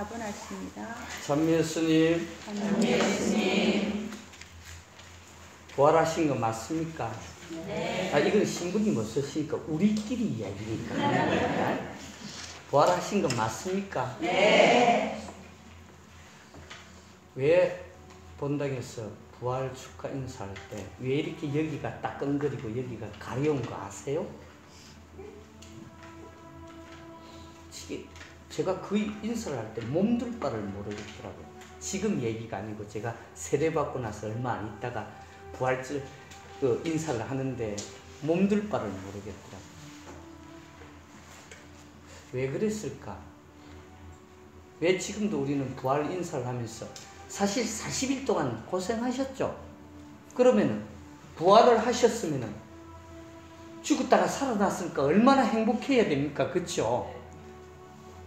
기도하겠습니다. 찬미 예수님, 부활하신 거 맞습니까? 네. 이건 신부님 없으시니까 우리끼리 이야기니까. 부활하신 거 맞습니까? 네. 왜 본당에서 부활 축하 인사할 때 왜 이렇게 여기가 따끔거리고 여기가 가려운 거 아세요? 제가 그 인사를 할 때 몸둘 바를 모르겠더라고요. 지금 얘기가 아니고 제가 세례받고 나서 얼마 안 있다가 부활절 그 인사를 하는데 몸둘 바를 모르겠더라고요. 왜 그랬을까? 왜 지금도 우리는 부활 인사를 하면서 사실 40일 동안 고생하셨죠? 그러면은 부활을 하셨으면은 죽었다가 살아났으니까 얼마나 행복해야 됩니까? 그쵸?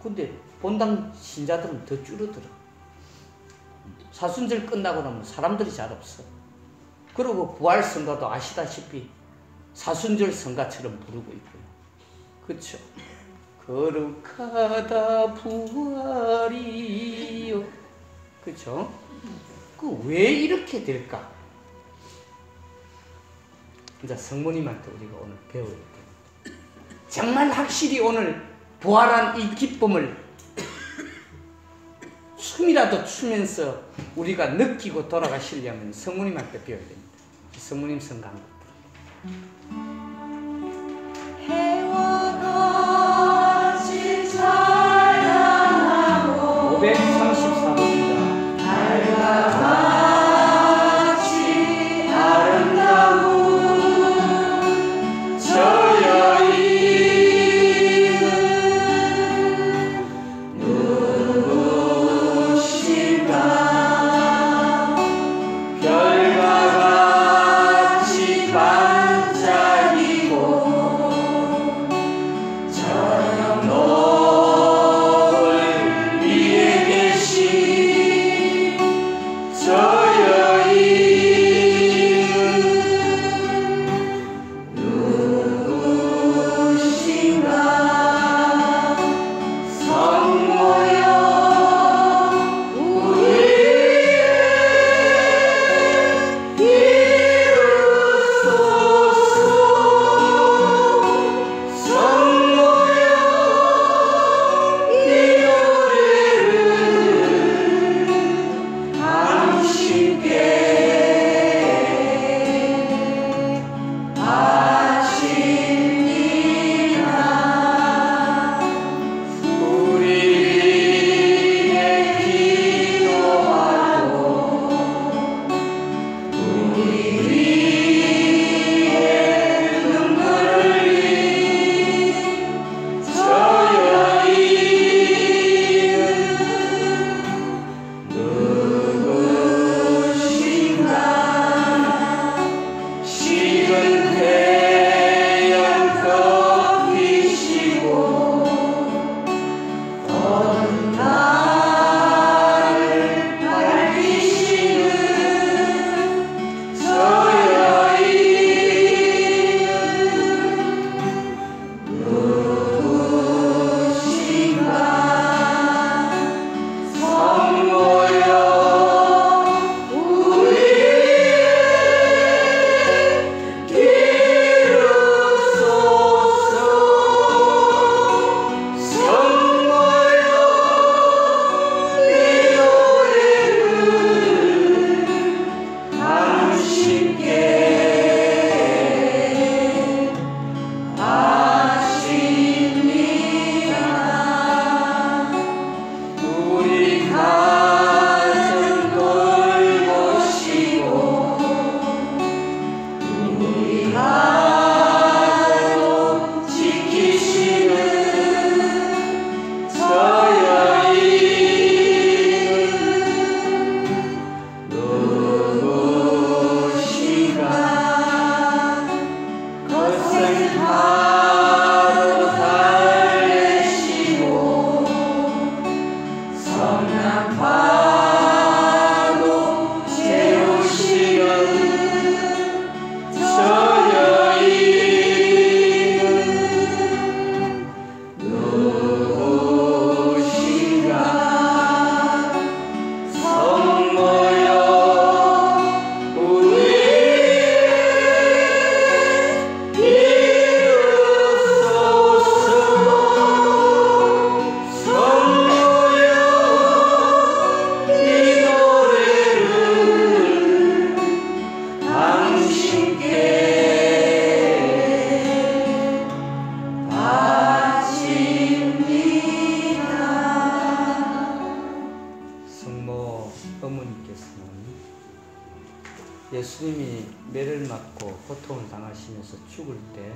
근데 본당 신자들은 더 줄어들어. 사순절 끝나고 나면 사람들이 잘 없어. 그리고 부활 성가도 아시다시피 사순절 성가처럼 부르고 있고요. 그쵸? 거룩하다 부활이요. 그쵸? 왜 이렇게 될까? 이제 성모님한테 우리가 오늘 배워야 돼. 정말 확실히 오늘 부활한 이 기쁨을 춤이라도 추면서 우리가 느끼고 돌아가시려면 성모님한테 배워야 됩니다. 성모님 성가 한 것. 해와 같이 찬양하고 534번입니다. 달과 같이 아름다운 저 누구신가 예수님이 매를 맞고 고통을 당하시면서 죽을 때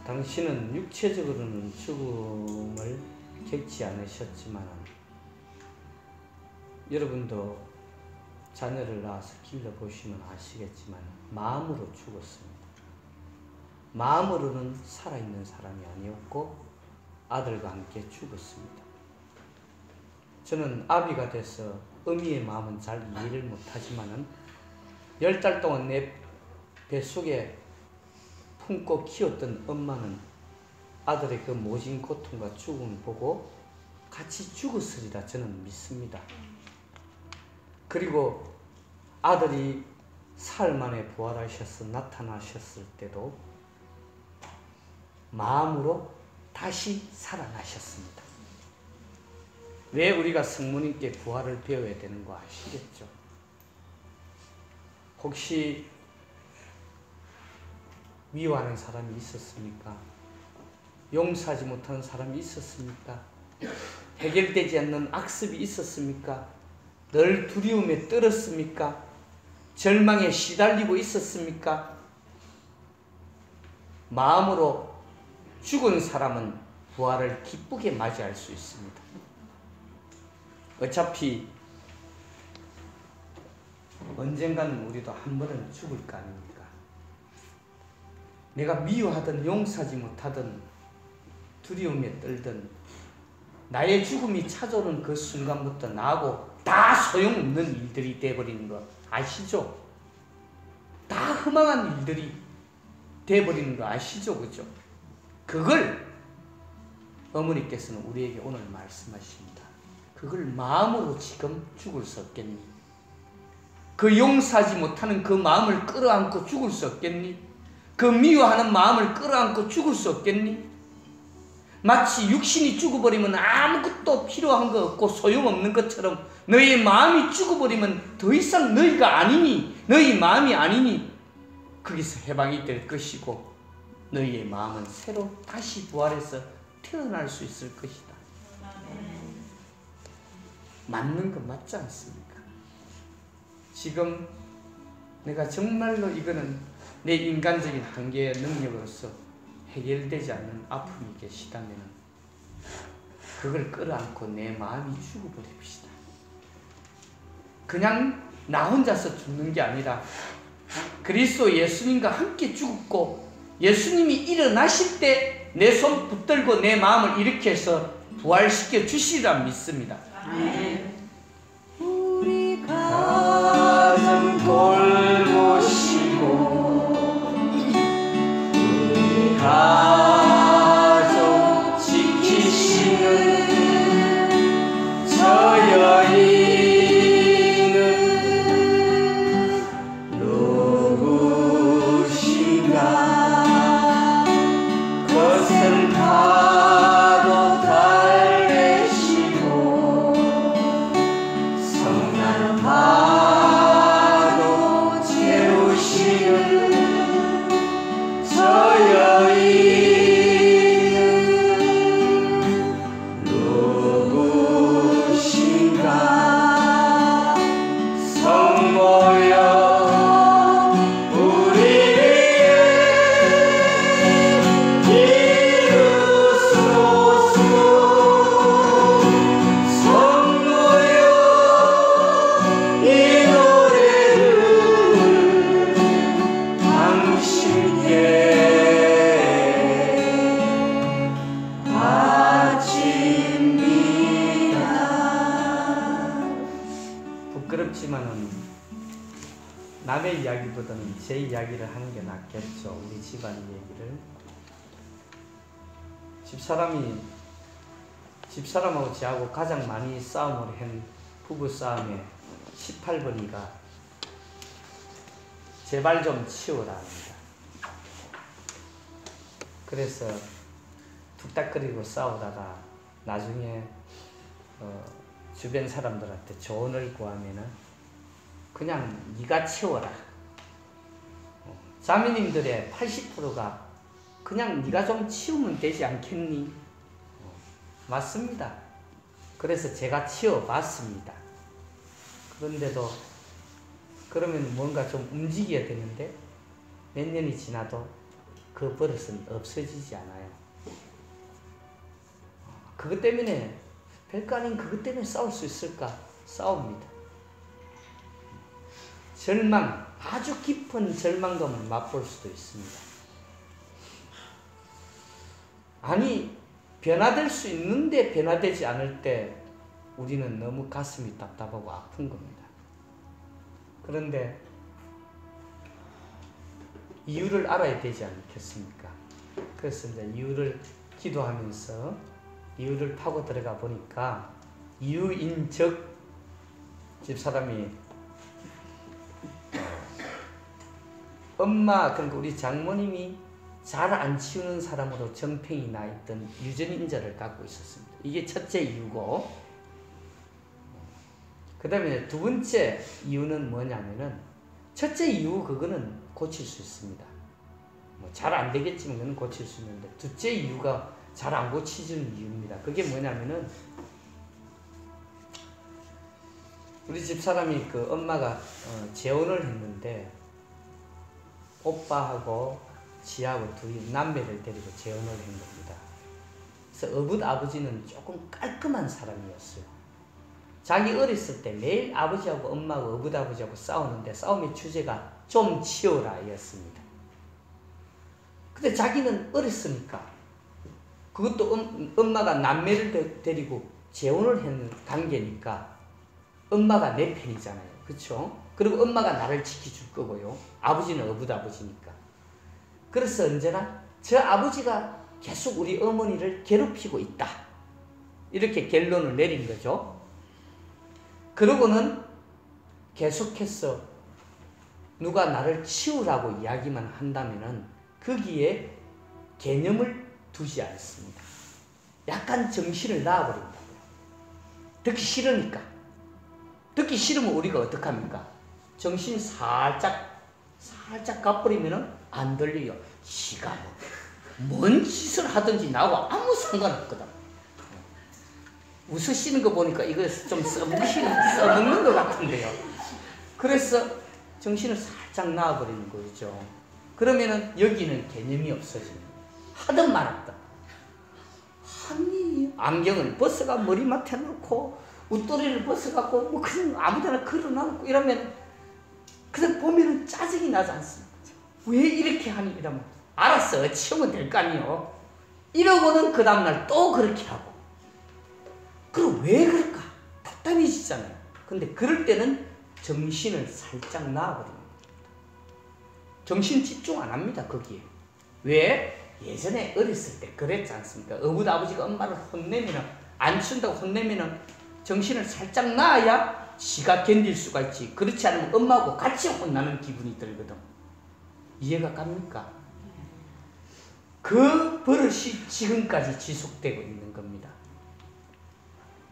당신은 육체적으로는 죽음을 겪지 않으셨지만 여러분도 자녀를 낳아서 길러보시면 아시겠지만 마음으로 죽었습니다. 마음으로는 살아있는 사람이 아니었고 아들과 함께 죽었습니다. 저는 아비가 돼서 어미의 마음은 잘 이해를 못하지만은 10달 동안 내 뱃속에 품고 키웠던 엄마는 아들의 그 모진 고통과 죽음을 보고 같이 죽었으리라 저는 믿습니다. 그리고 아들이 사흘 만에 부활하셔서 나타나셨을 때도 마음으로 다시 살아나셨습니다. 왜 우리가 성모님께 부활을 배워야 되는 거 아시겠죠? 혹시 미워하는 사람이 있었습니까? 용서하지 못하는 사람이 있었습니까? 해결되지 않는 악습이 있었습니까? 늘 두려움에 떨었습니까? 절망에 시달리고 있었습니까? 마음으로 죽은 사람은 부활을 기쁘게 맞이할 수 있습니다. 어차피 언젠가는 우리도 한 번은 죽을 거 아닙니까? 내가 미워하든 용서하지 못하든 두려움에 떨든 나의 죽음이 찾아오는 그 순간부터 나하고 다 소용없는 일들이 돼버리는 거 아시죠? 다 허망한 일들이 돼버리는 거 아시죠? 그죠? 그걸 어머니께서는 우리에게 오늘 말씀하십니다. 그걸 마음으로 지금 죽을 수 없겠니? 그 용서하지 못하는 그 마음을 끌어안고 죽을 수 없겠니? 그 미워하는 마음을 끌어안고 죽을 수 없겠니? 마치 육신이 죽어버리면 아무것도 필요한 거 없고 소용없는 것처럼 너의 마음이 죽어버리면 더 이상 너희가 아니니, 너희 마음이 아니니 거기서 해방이 될 것이고 너희의 마음은 새로 다시 부활해서 태어날 수 있을 것이다. 맞는 거 맞지 않습니까? 지금 내가 정말로 이거는 내 인간적인 한계의 능력으로서 해결되지 않는 아픔이 계시다면 그걸 끌어안고 내 마음이 죽어버립시다. 그냥 나 혼자서 죽는 게 아니라 그리스도 예수님과 함께 죽었고 예수님이 일어나실 때 내 손 붙들고 내 마음을 일으켜서 부활시켜 주시리라 믿습니다. 우리 가정 돌보시고 우리 가정 지키시는 저 여인은 누구신가? 것을 파도 달래시고 성난 파도 채우시는 저 여인은 누구신가? 성모여 부끄럽지만은 남의 이야기보다는 제 이야기를 하는 게 낫겠죠. 우리 집안 얘기를. 집사람하고 저하고 가장 많이 싸움을 한 부부 싸움의 18번이가 제발 좀 치워라 합니다. 그래서 툭닥거리고 싸우다가 나중에 주변 사람들한테 조언을 구하면은 그냥 네가 치워라. 자매님들의 80%가 그냥 네가 좀 치우면 되지 않겠니? 맞습니다. 그래서 제가 치워봤습니다. 그런데도 그러면 뭔가 좀 움직여야 되는데 몇 년이 지나도 그 버릇은 없어지지 않아요. 그것 때문에 별거 아닌 그것 때문에 싸울 수 있을까? 싸웁니다. 절망, 아주 깊은 절망감을 맛볼 수도 있습니다. 아니, 변화될 수 있는데 변화되지 않을 때 우리는 너무 가슴이 답답하고 아픈 겁니다. 그런데 이유를 알아야 되지 않겠습니까? 그래서 이제 이유를 기도하면서 이유를 파고 들어가 보니까 이유인즉 집사람이 엄마, 그러니까 우리 장모님이 잘 안 치우는 사람으로 정평이 나 있던 유전인자를 갖고 있었습니다. 이게 첫째 이유고, 그 다음에 두 번째 이유는 뭐냐면은, 첫째 이유 그거는 고칠 수 있습니다. 뭐 잘 안 되겠지만 그건 고칠 수 있는데, 둘째 이유가 잘 안 고치지는 이유입니다. 그게 뭐냐면은, 우리 집사람이 그 엄마가 재혼을 했는데 오빠하고 지하고 둘이 남매를 데리고 재혼을 한 겁니다. 그래서 어붓 아버지는 조금 깔끔한 사람이었어요. 자기 어렸을 때 매일 아버지하고 엄마하고 어붓 아버지하고 싸우는데 싸움의 주제가 좀 치워라 였습니다. 근데 자기는 어렸으니까, 그것도 엄마가 남매를 데리고 재혼을 하는 관계니까 엄마가 내 편이잖아요. 그쵸? 그리고 엄마가 나를 지켜줄 거고요. 아버지는 어붓 아버지니까. 그래서 언제나 저 아버지가 계속 우리 어머니를 괴롭히고 있다, 이렇게 결론을 내린 거죠. 그러고는 계속해서 누가 나를 치우라고 이야기만 한다면은 거기에 개념을 두지 않습니다. 약간 정신을 놔버린다고요. 듣기 싫으니까. 듣기 싫으면 우리가 어떡합니까? 정신 살짝 가버리면은 안 들려요. 지가 뭔 짓을 하든지 나하고 아무 상관없거든. 웃으시는 거 보니까 이거 좀 써먹는 것 같은데요. 그래서 정신을 살짝 놔버리는 거죠. 그러면은 여기는 개념이 없어집니다. 하든 말았든. 아니, 안경을 벗어가 머리맡에 놓고 웃도리를 벗어갖고 뭐 그냥 아무데나 걸어놔놓고 이러면 그냥 보면은 짜증이 나지 않습니까? 왜 이렇게 하니? 이러면 알았어, 치우면 될 거 아니요. 이러고는 그 다음날 또 그렇게 하고. 그럼 왜 그럴까? 답답해지잖아요. 근데 그럴 때는 정신을 살짝 놔버립니다. 정신 집중 안 합니다, 거기에. 왜? 예전에 어렸을 때 그랬지 않습니까? 어머니 아버지가 엄마를 혼내면은, 안 치운다고 혼내면은 정신을 살짝 놔야 지가 견딜 수가 있지. 그렇지 않으면 엄마하고 같이 혼나는 기분이 들거든. 이해가 갑니까? 그 버릇이 지금까지 지속되고 있는 겁니다.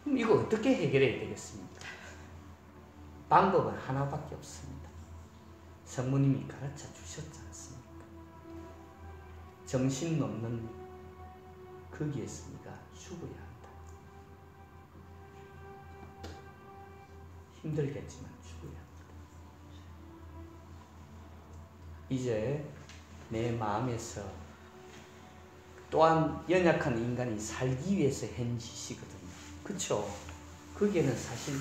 그럼 이거 어떻게 해결해야 되겠습니까? 방법은 하나밖에 없습니다. 성모님이 가르쳐 주셨지 않습니까? 정신 놓는 거기에서 네가 죽어야 한다. 힘들겠지만 죽어야 합니다. 이제 내 마음에서 또한 연약한 인간이 살기 위해서 한 짓이거든요. 그쵸? 거기에는 사실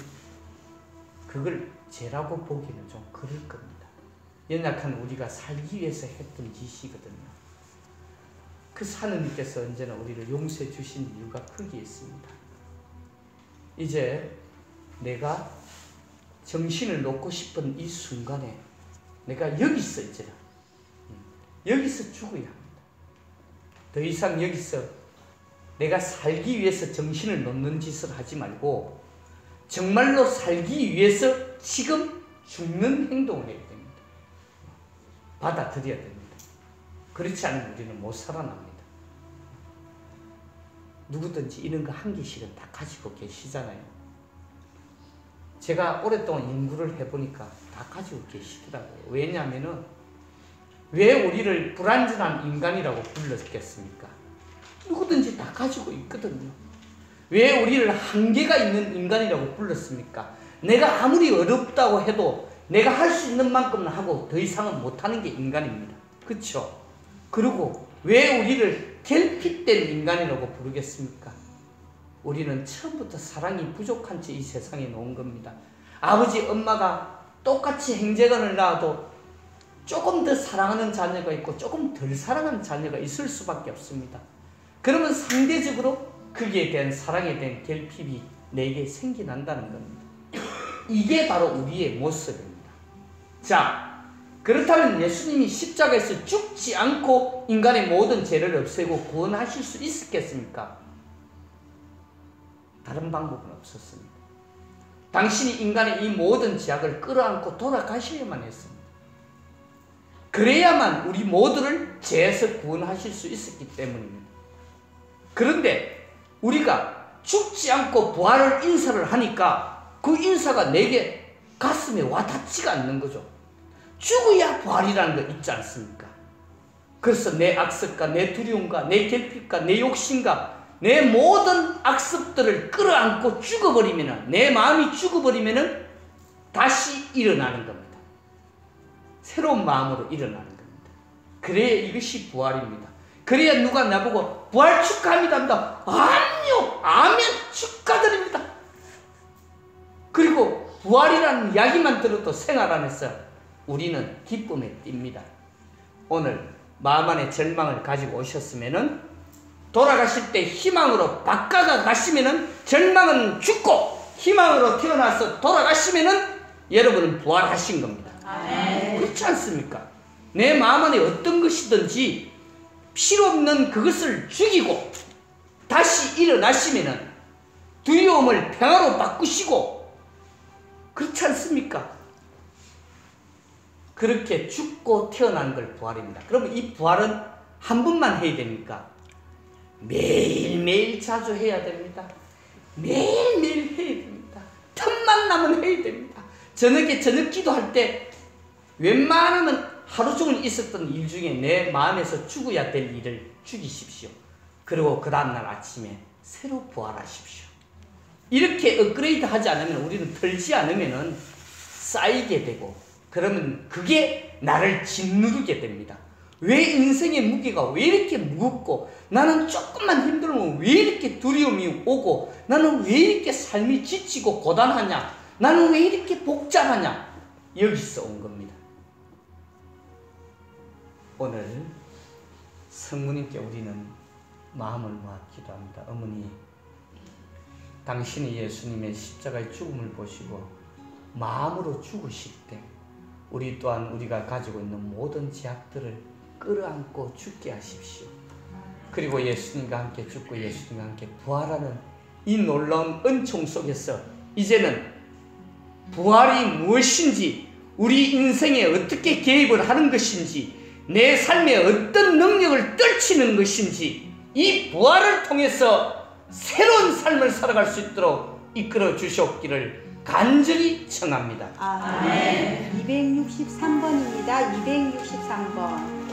그걸 죄라고 보기는 좀 그럴 겁니다. 연약한 우리가 살기 위해서 했던 짓이거든요. 그 하느님께서 언제나 우리를 용서해 주신 이유가 거기에 있습니다. 이제 내가 정신을 놓고 싶은 이 순간에 내가 여기서 있잖아. 여기서 죽어야 합니다. 더 이상 여기서 내가 살기 위해서 정신을 놓는 짓을 하지 말고 정말로 살기 위해서 지금 죽는 행동을 해야 됩니다. 받아들여야 됩니다. 그렇지 않으면 우리는 못 살아납니다. 누구든지 이런 거 한 개씩은 다 가지고 계시잖아요. 제가 오랫동안 연구를 해보니까 다 가지고 계시더라고요. 왜냐하면은 왜 우리를 불완전한 인간이라고 불렀겠습니까? 누구든지 다 가지고 있거든요. 왜 우리를 한계가 있는 인간이라고 불렀습니까? 내가 아무리 어렵다고 해도 내가 할 수 있는 만큼은 하고 더 이상은 못하는 게 인간입니다. 그렇죠? 그리고 왜 우리를 결핍된 인간이라고 부르겠습니까? 우리는 처음부터 사랑이 부족한 채 이 세상에 놓은 겁니다. 아버지 엄마가 똑같이 행재건을 낳아도 조금 더 사랑하는 자녀가 있고 조금 덜 사랑하는 자녀가 있을 수밖에 없습니다. 그러면 상대적으로 거기에 대한 사랑에 대한 결핍이 내게 생겨난다는 겁니다. 이게 바로 우리의 모습입니다. 자, 그렇다면 예수님이 십자가에서 죽지 않고 인간의 모든 죄를 없애고 구원하실 수 있었겠습니까? 다른 방법은 없었습니다. 당신이 인간의 이 모든 죄악을 끌어안고 돌아가셔야만 했습니다. 그래야만 우리 모두를 죄에서 구원하실 수 있었기 때문입니다. 그런데 우리가 죽지 않고 부활을 인사를 하니까 그 인사가 내게 가슴에 와닿지가 않는 거죠. 죽어야 부활이라는 거 있지 않습니까? 그래서 내 악습과 내 두려움과 내 결핍과 내 욕심과 내 모든 악습들을 끌어안고 죽어버리면, 내 마음이 죽어버리면 다시 일어나는 겁니다. 새로운 마음으로 일어나는 겁니다. 그래야 이것이 부활입니다. 그래야 누가 나보고 부활 축하합니다 합니다. 아니요, 아멘, 축하드립니다. 그리고 부활이라는 이야기만 들어도 생활 안에서 우리는 기쁨에 띱니다. 오늘 마음 안에 절망을 가지고 오셨으면은 돌아가실 때 희망으로 바꿔가 가시면은 절망은 죽고 희망으로 태어나서 돌아가시면은 여러분은 부활하신 겁니다. 아멘. 그렇지 않습니까? 내 마음 안에 어떤 것이든지 필요 없는 그것을 죽이고 다시 일어나시면은 두려움을 평화로 바꾸시고, 그렇지 않습니까? 그렇게 죽고 태어난 걸 부활입니다. 그러면 이 부활은 한 번만 해야 됩니까? 매일매일 자주 해야 됩니다. 매일매일 해야 됩니다. 틈만 나면 해야 됩니다. 저녁에 저녁 기도할 때 웬만하면 하루 종일 있었던 일 중에 내 마음에서 죽어야 될 일을 죽이십시오. 그리고 그 다음날 아침에 새로 부활하십시오. 이렇게 업그레이드 하지 않으면, 우리는 털지 않으면 쌓이게 되고, 그러면 그게 나를 짓누르게 됩니다. 왜 인생의 무게가 왜 이렇게 무겁고, 나는 조금만 힘들면 왜 이렇게 두려움이 오고, 나는 왜 이렇게 삶이 지치고 고단하냐, 나는 왜 이렇게 복잡하냐, 여기서 온 겁니다. 오늘 성모님께 우리는 마음을 모아 기도합니다. 어머니, 당신이 예수님의 십자가의 죽음을 보시고 마음으로 죽으실 때 우리 또한 우리가 가지고 있는 모든 죄악들을 끌어안고 죽게 하십시오. 그리고 예수님과 함께 죽고 예수님과 함께 부활하는 이 놀라운 은총 속에서 이제는 부활이 무엇인지, 우리 인생에 어떻게 개입을 하는 것인지, 내 삶에 어떤 능력을 떨치는 것인지, 이 부활을 통해서 새로운 삶을 살아갈 수 있도록 이끌어 주시옵기를 간절히 청합니다. 아멘. 263번입니다. 263번.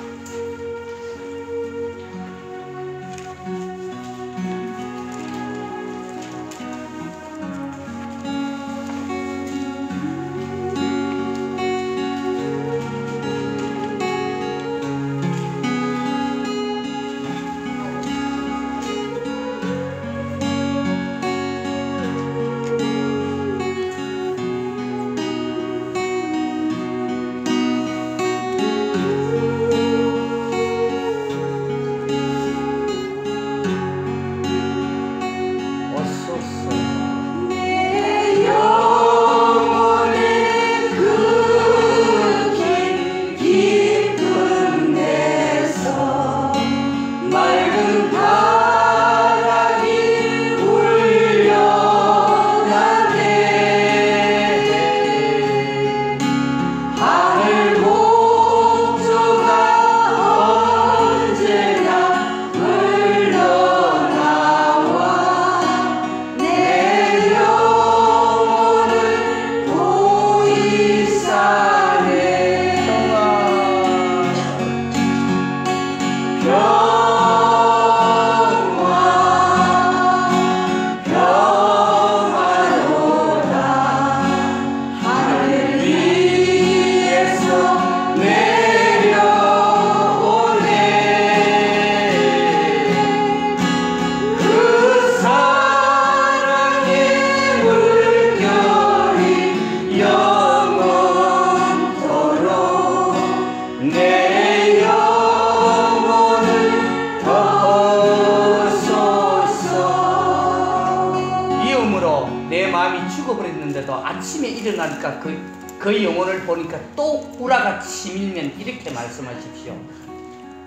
마음이 죽어버렸는데도 아침에 일어나니까 그 영혼을 보니까 또 우라가 치밀면 이렇게 말씀하십시오.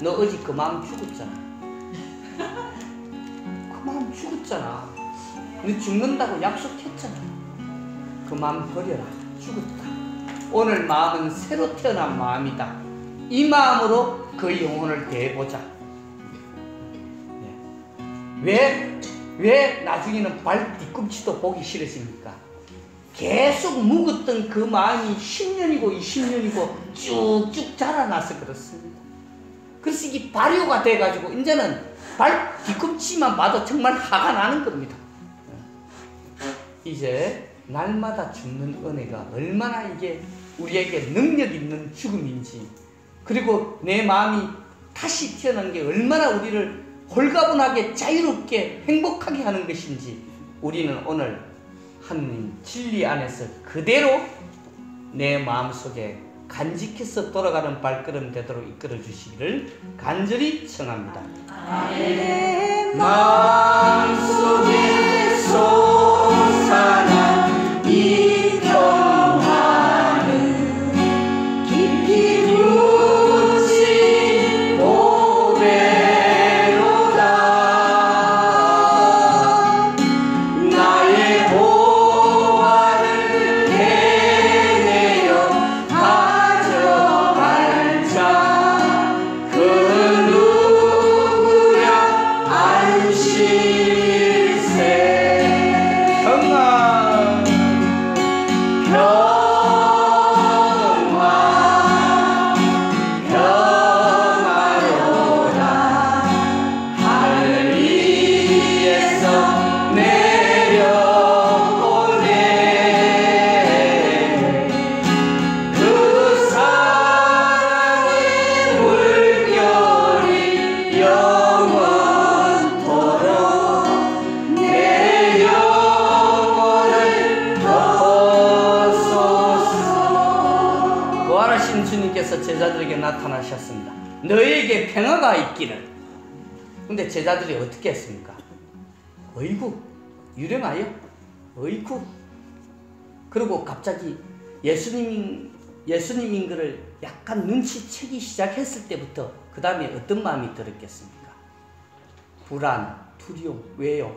너 어제 그 마음 죽었잖아. 그 마음 죽었잖아. 너 죽는다고 약속했잖아. 그 마음 버려라. 죽었다. 오늘 마음은 새로 태어난 마음이다. 이 마음으로 그 영혼을 대해보자. 왜 나중에는 발 뒤꿈치도 보기 싫으십니까? 계속 묵었던 그 마음이 10년이고 20년이고 쭉쭉 자라나서 그렇습니다. 그래서 이게 발효가 돼가지고 이제는 발 뒤꿈치만 봐도 정말 화가 나는 겁니다. 이제 날마다 죽는 은혜가 얼마나 이게 우리에게 능력 있는 죽음인지, 그리고 내 마음이 다시 태어난 게 얼마나 우리를 홀가분하게 자유롭게 행복하게 하는 것인지 우리는 오늘 하느님 진리 안에서 그대로 내 마음속에 간직해서 돌아가는 발걸음 되도록 이끌어 주시기를 간절히 청합니다. 내 마음속에 솟아난 이 평화는 깊이 묻힌 보배로다. 나의 보화를 내내어 가져갈 자, 그 누구야 안식일세. 평안 평화로다. 하늘 위에서 내려오네. 그 사랑의 물결이 영원토록 내 영혼을 덮소서. 부활하신 주님께서 제자들에게 나타나셨습니다. 너희에게 평화가 있기를. 근데 제자들이 어떻게 했습니까? 어이구, 유령하여? 어이구. 그리고 갑자기 예수님인 것을 약간 눈치채기 시작했을 때부터 그 다음에 어떤 마음이 들었겠습니까? 불안, 두려움. 왜요?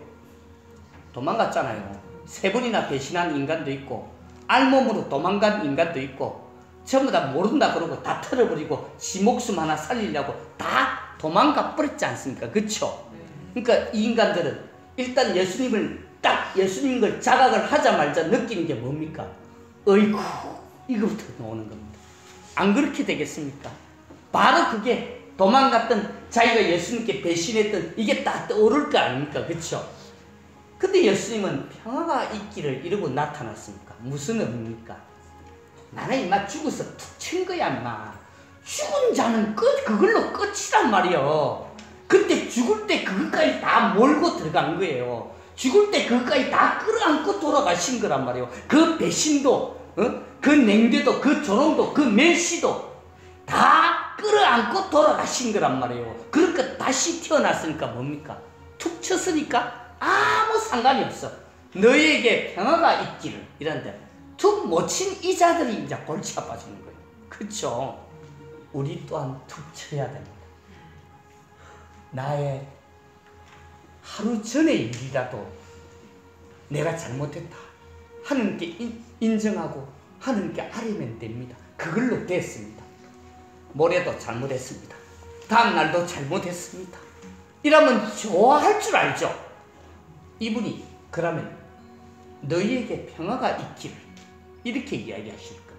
도망갔잖아요. 3번이나 배신한 인간도 있고 알몸으로 도망간 인간도 있고 전부 다 모른다 그러고 다 털어버리고 지 목숨 하나 살리려고 다 도망가 버렸지 않습니까? 그쵸? 그러니까 이 인간들은 일단 예수님 걸 자각을 하자마자 느끼는 게 뭡니까? 어이구, 이거부터 나오는 겁니다. 안 그렇게 되겠습니까? 바로 그게 도망갔던 자기가 예수님께 배신했던 이게 다 떠오를 거 아닙니까? 그쵸? 근데 예수님은 평화가 있기를 이러고 나타났습니까? 무슨 의미입니까? 나는 임마 죽어서 툭 친 거야 임마. 죽은 자는 그걸로 끝이란 말이요. 그때 죽을 때 그것까지 다 몰고 들어간 거예요. 죽을 때 그것까지 다 끌어안고 돌아가신 거란 말이에요. 그 배신도, 그 냉대도, 그 조롱도, 그 멸시도 다 끌어안고 돌아가신 거란 말이에요. 그러니까 다시 태어났으니까 뭡니까? 툭 쳤으니까 아무 상관이 없어. 너희에게 평화가 있기를. 이런데 툭 못 친 이 자들이 이제 골치 아파지는 거예요. 그쵸? 우리 또한 툭 쳐야 됩니다. 나의 하루 전의 일이라도 내가 잘못했다. 하느님께 인정하고 하느님께 아뢰면 됩니다. 그걸로 됐습니다. 모레도 잘못했습니다. 다음날도 잘못했습니다. 이러면 좋아할 줄 알죠? 이분이 그러면 너희에게 평화가 있기를 이렇게 이야기하실 겁니다.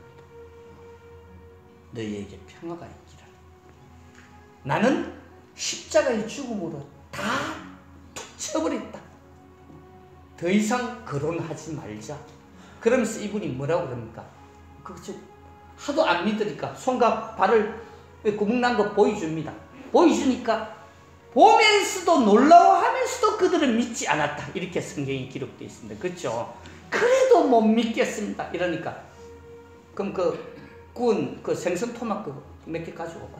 너희에게 평화가 있기를. 나는 십자가의 죽음으로 다 툭 쳐버렸다. 더 이상 거론하지 말자. 그러면서 이분이 뭐라고 그럽니까? 그거 하도 안 믿으니까 손과 발을 구멍난 거 보여줍니다. 보여주니까 보면서도 놀라워하면서도 그들은 믿지 않았다. 이렇게 성경이 기록되어 있습니다. 그렇죠? 그래도 못 믿겠습니다. 이러니까 그럼 구운 생선 토마토 몇 개 가지고 봐.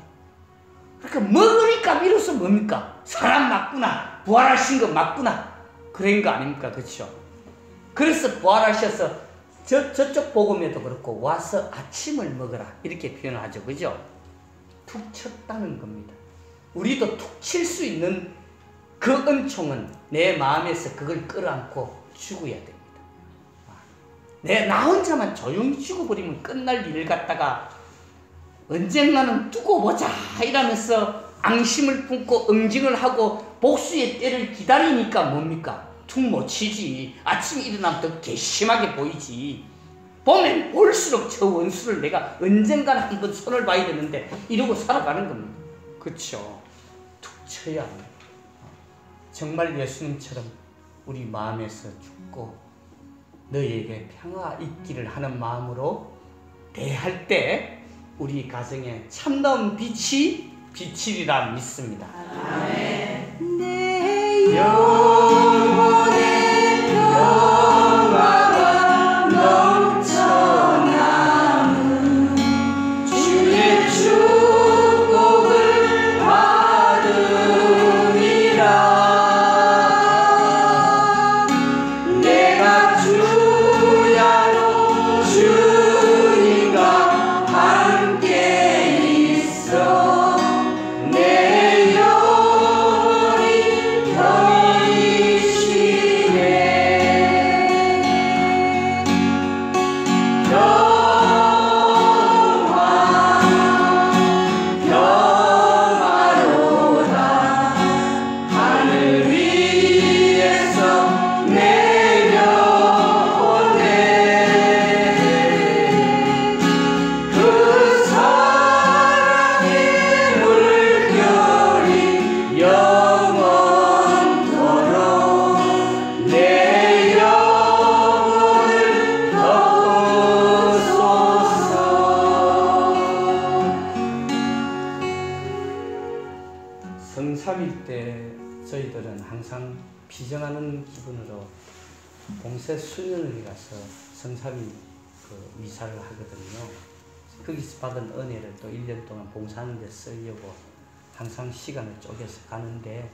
그러니까 먹으니까 비로소 뭡니까? 사람 맞구나. 부활하신 거 맞구나. 그런 거 아닙니까? 그렇죠? 그래서 부활하셔서 저쪽 복음에도 그렇고 와서 아침을 먹어라 이렇게 표현하죠. 그죠? 툭 쳤다는 겁니다. 우리도 툭 칠 수 있는 그 은총은 내 마음에서 그걸 끌어안고 죽어야 됩니다. 나 혼자만 조용히 죽어버리면 끝날 일 갖다가 언젠가는 두고 보자 이러면서 앙심을 품고 응징을 하고 복수의 때를 기다리니까 뭡니까? 툭 못 치지. 아침에 일어나면 더 괘씸하게 보이지. 보면 볼수록 저 원수를 내가 언젠가는 한번 손을 봐야 되는데 이러고 살아가는 겁니다. 그렇죠? 툭 쳐야 합니다. 정말 예수님처럼 우리 마음에서 죽고 너희에게 평화 있기를 하는 마음으로 대할 때 우리 가정에 참다운 빛이 비치리라 믿습니다. 아멘. 내 영혼의 평화가 넘쳐나는 주의 축복을 받으리라. 내가 주야로 주님과 함께 있어 내 영혼이 편이시네. 평화로다 하늘 위에서 내려오네. 그 사랑의 물결이 영원토록 내 영혼을 덮으소서. 성삼일 때 저희들은 항상 비정하는 기분으로 봉쇄 수련회에 가서 성삼일 미사를 하거든요. 거기서 받은 은혜를 또 1년 동안 봉사하는 데 쓰려고 항상 시간을 쪼개서 가는데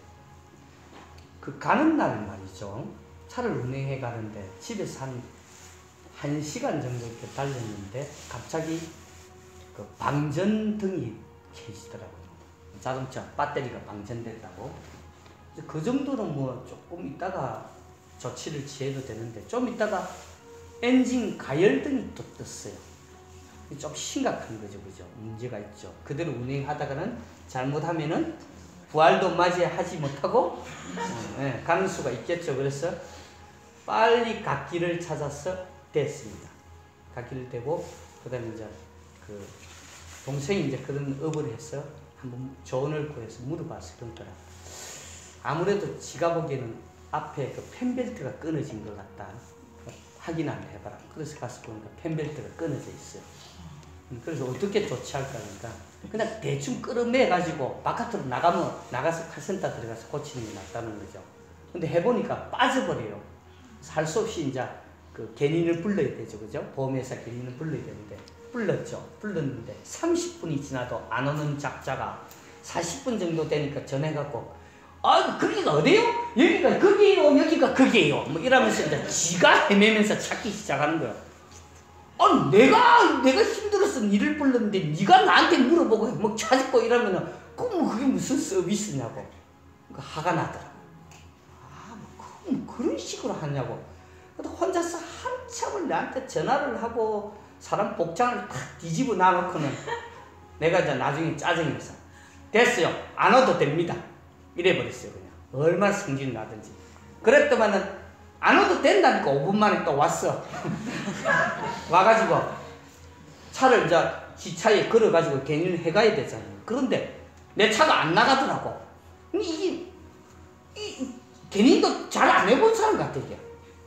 그 가는 날 말이죠. 차를 운행해 가는데 집에서 한 1시간 정도 이렇게 달렸는데 갑자기 그 방전등이 켜지더라고요. 자동차 배터리가 방전됐다고. 그 정도는 뭐 조금 있다가 조치를 취해도 되는데 좀 있다가 엔진 가열등이 또 떴어요. 좀 심각한 거죠. 그죠? 문제가 있죠. 그대로 운행하다가는 잘못하면은 부활도 맞이하지 못하고 가는 수가 있겠죠. 그래서 빨리 갓길을 찾아서 댔습니다. 갓길을 대고 그다음에 이제 그 동생이 이제 그런 업을 해서 한번 조언을 구해서 물어봤어요. 그러니까 아무래도 지가 보기에는 앞에 그 펜벨트가 끊어진 것 같다. 확인 한번 해봐라. 그래서 가서 보니까 펜벨트가 끊어져 있어요. 그래서 어떻게 조치할까 하니까 그냥 대충 끌어매가지고 바깥으로 나가서 카센터 들어가서 고치는 게 낫다는 거죠. 근데 해보니까 빠져버려요. 할 수 없이 이제 그 견인을 불러야 되죠. 그죠? 보험회사 견인을 불러야 되는데 불렀죠. 불렀는데 30분이 지나도 안 오는 작자가 40분 정도 되니까 전해갖고 거기가 어디요? 여기가 거기예요. 여기가 거기예요. 뭐 이러면서 이제 지가 헤매면서 찾기 시작하는 거예요. 내가 힘들어서 니를 불렀는데 니가 나한테 물어보고 뭐 찾고 이러면은 그게 무슨 서비스냐고. 화가 나더라고. 뭐 그런 식으로 하냐고. 혼자서 한참을 나한테 전화를 하고 사람 복장을 탁 뒤집어 놔놓고는 내가 이제 나중에 짜증내서 됐어요. 안 와도 됩니다. 이래버렸어요. 그냥 얼마나 성질 나든지. 그랬더만은 안 와도 된다니까 5분 만에 또 왔어. 와가지고 차를 이제 지 차에 걸어가지고 견인을 해가야 되잖아요. 그런데 내 차가 안 나가더라고. 이게 견인도 잘 안 해본 사람 같아 이게.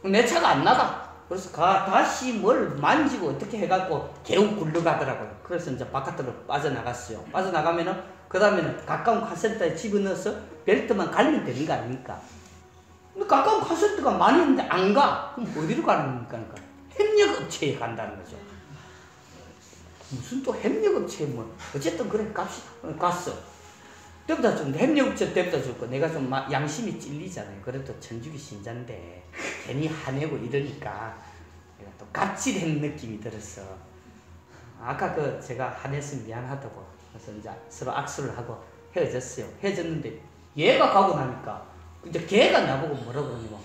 내 차가 안 나가. 그래서 다시 뭘 만지고 어떻게 해갖고 개운 굴러가더라고요. 그래서 이제 바깥으로 빠져나갔어요. 빠져나가면은 그 다음에는 가까운 카센터에 집어넣어서 벨트만 갈면 되는 거 아닙니까? 근데 가까운 카센터가 많이 있는데 안 가. 그럼 어디로 가는 겁니까? 그러니까 협력업체에 간다는 거죠. 무슨 또 협력업체에 뭐 어쨌든 그래 갑시다. 갔어. 때보다 좀 협력업체 때보다 좋고 내가 좀 양심이 찔리잖아요. 그래도 천주교 신자인데 괜히 화내고 이러니까 내가 또 갑질한 느낌이 들었어. 아까 제가 화냈으면 미안하다고 그래서 이제 서로 악수를 하고 헤어졌어요. 헤어졌는데 얘가 가고 나니까 이제 걔가 나보고 뭐라고 그러냐면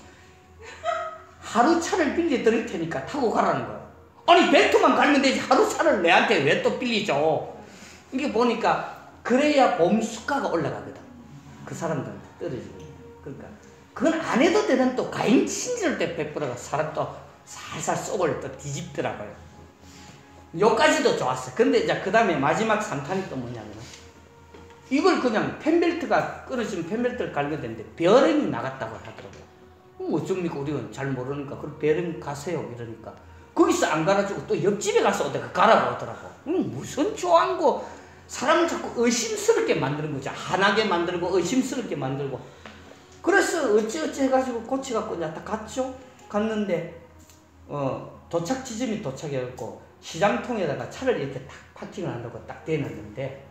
하루 차를 빌려 드릴 테니까 타고 가라는 거야. 아니 벨트만 갈면 되지 하루 차를 내한테 왜 또 빌리죠? 이게 보니까 그래야 몸수가가 올라가거든. 그 사람들한테 떨어지는 거야. 그러니까 그건 안 해도 되는 또 가인 친절 때 베풀어가 사람 또 살살 속을 또 뒤집더라고요. 여기까지도 좋았어. 근데 이제 그 다음에 마지막 3탄이 또 뭐냐면 이걸 그냥 펜벨트가 끊어지면 펜벨트를 갈게 되는데 베어링이 나갔다고 하더라고요. 어쩝니까? 우리는 잘 모르니까 그럼 베어링 가세요 이러니까 거기서 안 갈아주고 또 옆집에 가서 어디가 가라고 하더라고. 무슨 좋아한거 사람을 자꾸 의심스럽게 만드는 거죠. 화나게 만들고 의심스럽게 만들고. 그래서 어찌어찌 해가지고 고쳐갖고 이제 딱 갔죠. 갔는데 도착 지점이 도착해갖고 시장통에다가 차를 이렇게 딱 파킹을 한다고 딱 대놨는데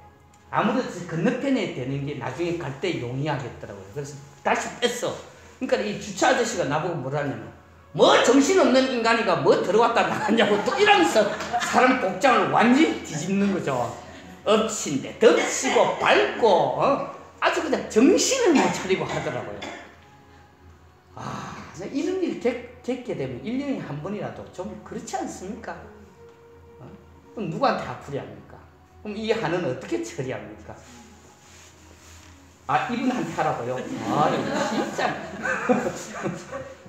아무래도 건너편에 대는 게 나중에 갈 때 용이하겠더라고요. 그래서 다시 뺐어. 그러니까 이 주차 아저씨가 나보고 뭐라냐면 뭐 정신없는 인간이가 뭐 들어왔다 나갔냐고 또 이러면서 사람 복장을 완전히 뒤집는 거죠. 엎친데 덮치고 밟고 아주 그냥 정신을 못 차리고 하더라고요. 이런 일 겪게 되면 1년에 한 번이라도 좀 그렇지 않습니까? 그럼 누구한테 화풀이 합니까? 그럼 이 화는 어떻게 처리합니까? 이분한테 하라고요? 진짜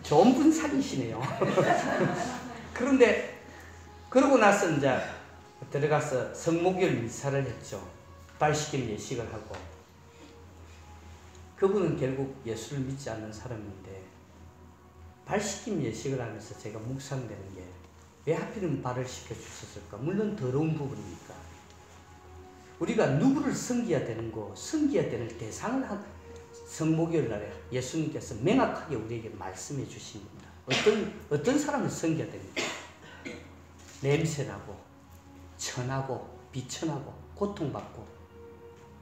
좋은 분 사귀시네요. 그런데 그러고 나서 이제 들어가서 성목열 미사를 했죠. 발시킴 예식을 하고. 그분은 결국 예수를 믿지 않는 사람인데 발시킴 예식을 하면서 제가 묵상되는 게 왜 하필이면 발을 시켜주셨을까? 물론 더러운 부분이니까. 우리가 누구를 섬겨야 되는 거, 섬겨야 되는 대상을 성목열 날에 예수님께서 명확하게 우리에게 말씀해 주십니다. 어떤 사람을 섬겨야 됩니까? 냄새나고 천하고 비천하고 고통받고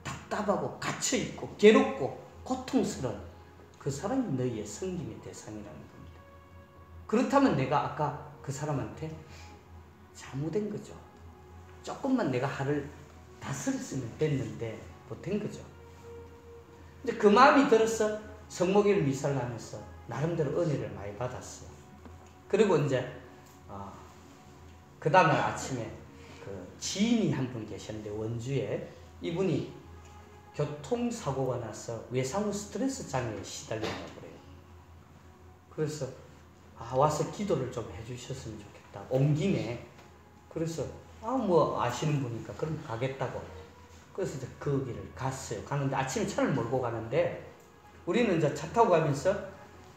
답답하고 갇혀있고 괴롭고 고통스러운 그 사람이 너희의 섬김의 대상이라는 겁니다. 그렇다면 내가 아까 그 사람한테 잘못된 거죠. 조금만 내가 화를 다스렸으면 됐는데 못한 거죠. 근데 그 마음이 들어서 성목열 미사를 하면서 나름대로 은혜를 많이 받았어요. 그리고 이제 그 다음에 아침에 그 지인이 한 분 계셨는데 원주에 이분이 교통사고가 나서 외상후 스트레스 장애에 시달렸나 그래요. 그래서 와서 기도를 좀 해주셨으면 좋겠다. 온 김에 그래서 뭐 아시는 분이니까 그럼 가겠다고. 그래서 이제 그 길을 갔어요. 가는데 아침에 차를 몰고 가는데 우리는 이제 차 타고 가면서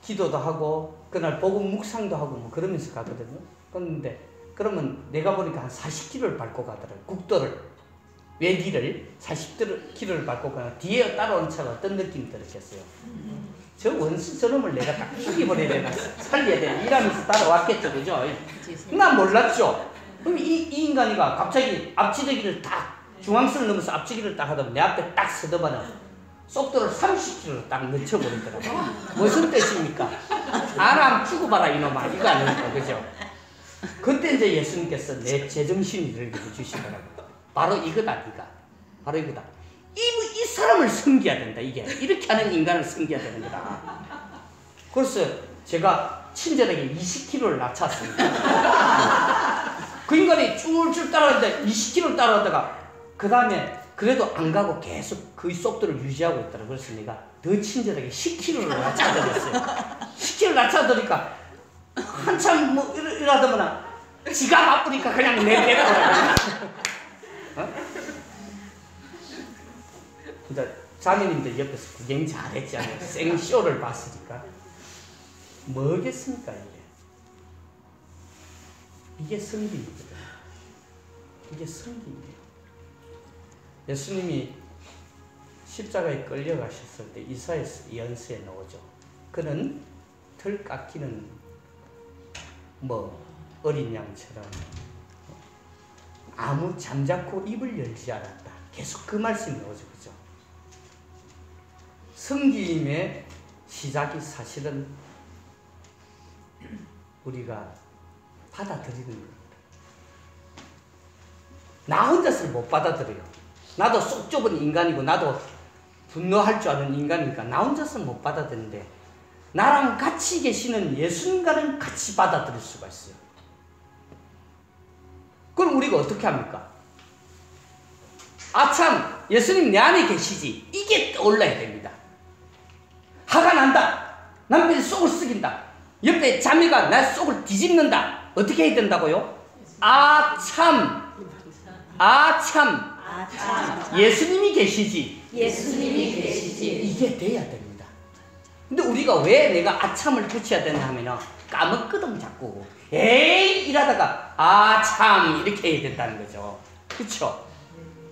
기도도 하고 그날 복음 묵상도 하고 뭐 그러면서 가거든요. 그런데 그러면 내가 보니까 한 40km를 밟고 가더라고요. 국도를 외길을 40km를 밟고 가면 뒤에 따라온 차가 어떤 느낌이 들었겠어요? 저 원수 저놈을 내가 딱 죽여버려야 되나 살려야 되나 이러면서 따라왔겠죠. 그죠? 난 몰랐죠. 그럼 이 인간이가 갑자기 앞지르기를 딱 중앙선을 넘어서 앞지르기를 딱 하다 보면 내 앞에 딱 서더만은 속도를 30km로 딱 늦춰버리더라고요. 무슨 뜻입니까? 알아 주고봐라 이놈아 이거 아닙니까? 그죠? 그때 이제 예수님께서 내 제정신이 들게 해주시더라고요. 바로 이거다 네가. 바로 이거다. 이 사람을 섬겨야 된다. 이게 이렇게 하는 인간을 섬겨야 되는 거다. 그래서 제가 친절하게 20km를 낮췄습니다. 그 인간이 쭈울쭈울 따라가는데 20km를 따라가다가 그 다음에 그래도 안 가고 계속 그 속도를 유지하고 있더라고요. 그래서 내가 더 친절하게 10km를 낮춰드렸어요. 10km 낮춰드리니까 한참 뭐 이러다보나 지가 바쁘니까 그냥 내버려요. 근데 자매님들 옆에서 구경 잘했지 않아요? 생쇼를 봤으니까. 뭐겠습니까 이게? 이게 성김이거든. 이게 성김이에요. 예수님이 십자가에 끌려가셨을 때 이사야서 예언서에 나오죠. 그는 털 깎이는 어린 양처럼 아무 잠자코 입을 열지 않았다. 계속 그 말씀이 나오죠. 그죠? 섬김의 시작이 사실은 우리가 받아들이는 겁니다. 나 혼자서 못 받아들여요. 나도 쏙 좁은 인간이고 나도 분노할 줄 아는 인간이니까 나 혼자서 못 받아들이는데 나랑 같이 계시는 예수님과는 같이 받아들일 수가 있어요. 그럼 우리가 어떻게 합니까? 아참, 예수님 내 안에 계시지. 이게 떠올라야 됩니다. 화가 난다. 남편이 속을 썩인다. 옆에 자매가 나 속을 뒤집는다. 어떻게 해야 된다고요? 아참. 예수님이 계시지. 예수님이 계시지. 이게 돼야 됩니다. 근데 우리가 왜 내가 아참을 붙여야 되나 하면은 까먹거든 자꾸. 에이 이러다가 아참 이렇게 해야 된다는 거죠. 그렇죠?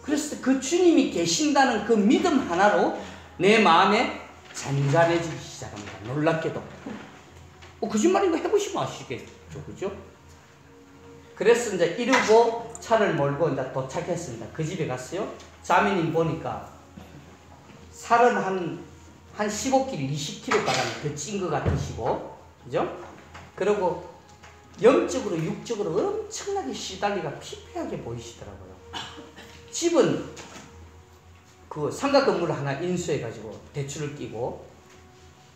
그래서 그 주님이 계신다는 그 믿음 하나로 내 마음에 잔잔해지기 시작합니다. 놀랍게도. 거짓말인 거 해보시면 아시겠죠. 그죠? 그래서 이제 이러고 차를 몰고 이제 도착했습니다. 그 집에 갔어요. 자매님 보니까 살은 한 15kg, 20kg 가량 더 찐 것 같으시고, 그죠? 그리고 영적으로, 육적으로 엄청나게 시달리가 피폐하게 보이시더라고요. 집은 그 상가 건물을 하나 인수해가지고 대출을 끼고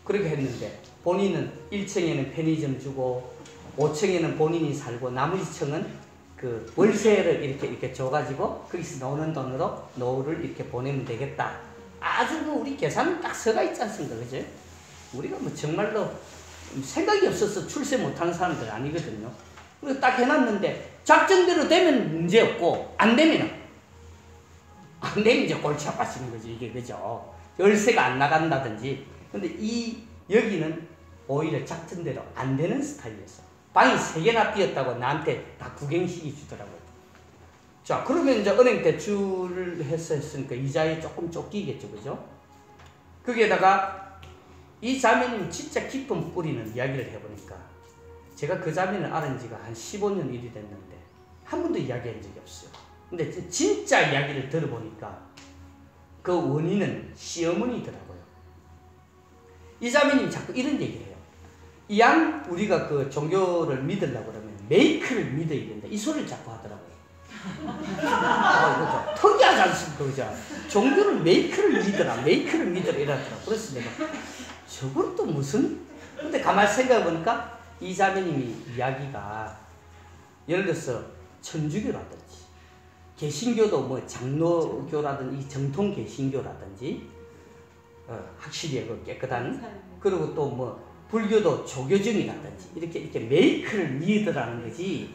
그렇게 했는데 본인은 1층에는 편의점 주고 5층에는 본인이 살고 나머지 층은 그 월세를 이렇게 줘가지고 거기서 나오는 돈으로 노후를 이렇게 보내면 되겠다. 아주 그 우리 계산은 딱 서가 있지 않습니까? 그죠? 우리가 뭐 정말로 생각이 없어서 출세 못하는 사람들 아니거든요. 그래서 딱 해놨는데 작정대로 되면 문제없고 안 되면 이제 골치 아파지는 거지 이게. 그죠? 열쇠가 안 나간다든지. 근데 여기는 오히려 작정대로 안 되는 스타일이었어. 방이 3개나 비었다고 나한테 다 구경시키 주더라고요. 자, 그러면 이제 은행 대출을 했으니까 이자에 조금 쫓기겠죠. 그죠? 거기에다가 이 자매님 진짜 깊은 뿌리는 이야기를 해보니까 제가 그 자매를 알은 지가 한 15년 일이 됐는데 한 번도 이야기한 적이 없어요. 근데 진짜 이야기를 들어보니까 그 원인은 시어머니더라고요. 이 자매님이 자꾸 이런 얘기를 해요. 우리가 그 종교를 믿으려고 그러면 메이크를 믿어야 된다. 이 소리를 자꾸 하더라고요. 그죠? 특이하지 않습니까? 그죠? 종교를 메이크를 믿으라 이러더라고요. 그래서 내가 저걸 또 무슨? 근데 가만히 생각해보니까 이 자매님이 이야기가 예를 들어서 천주교라든지 개신교도 뭐 장로교라든지 정통 개신교라든지 확실히 그 깨끗한, 그리고 또 뭐 불교도 조교정이라든지 이렇게 메이크를 믿으라는 거지.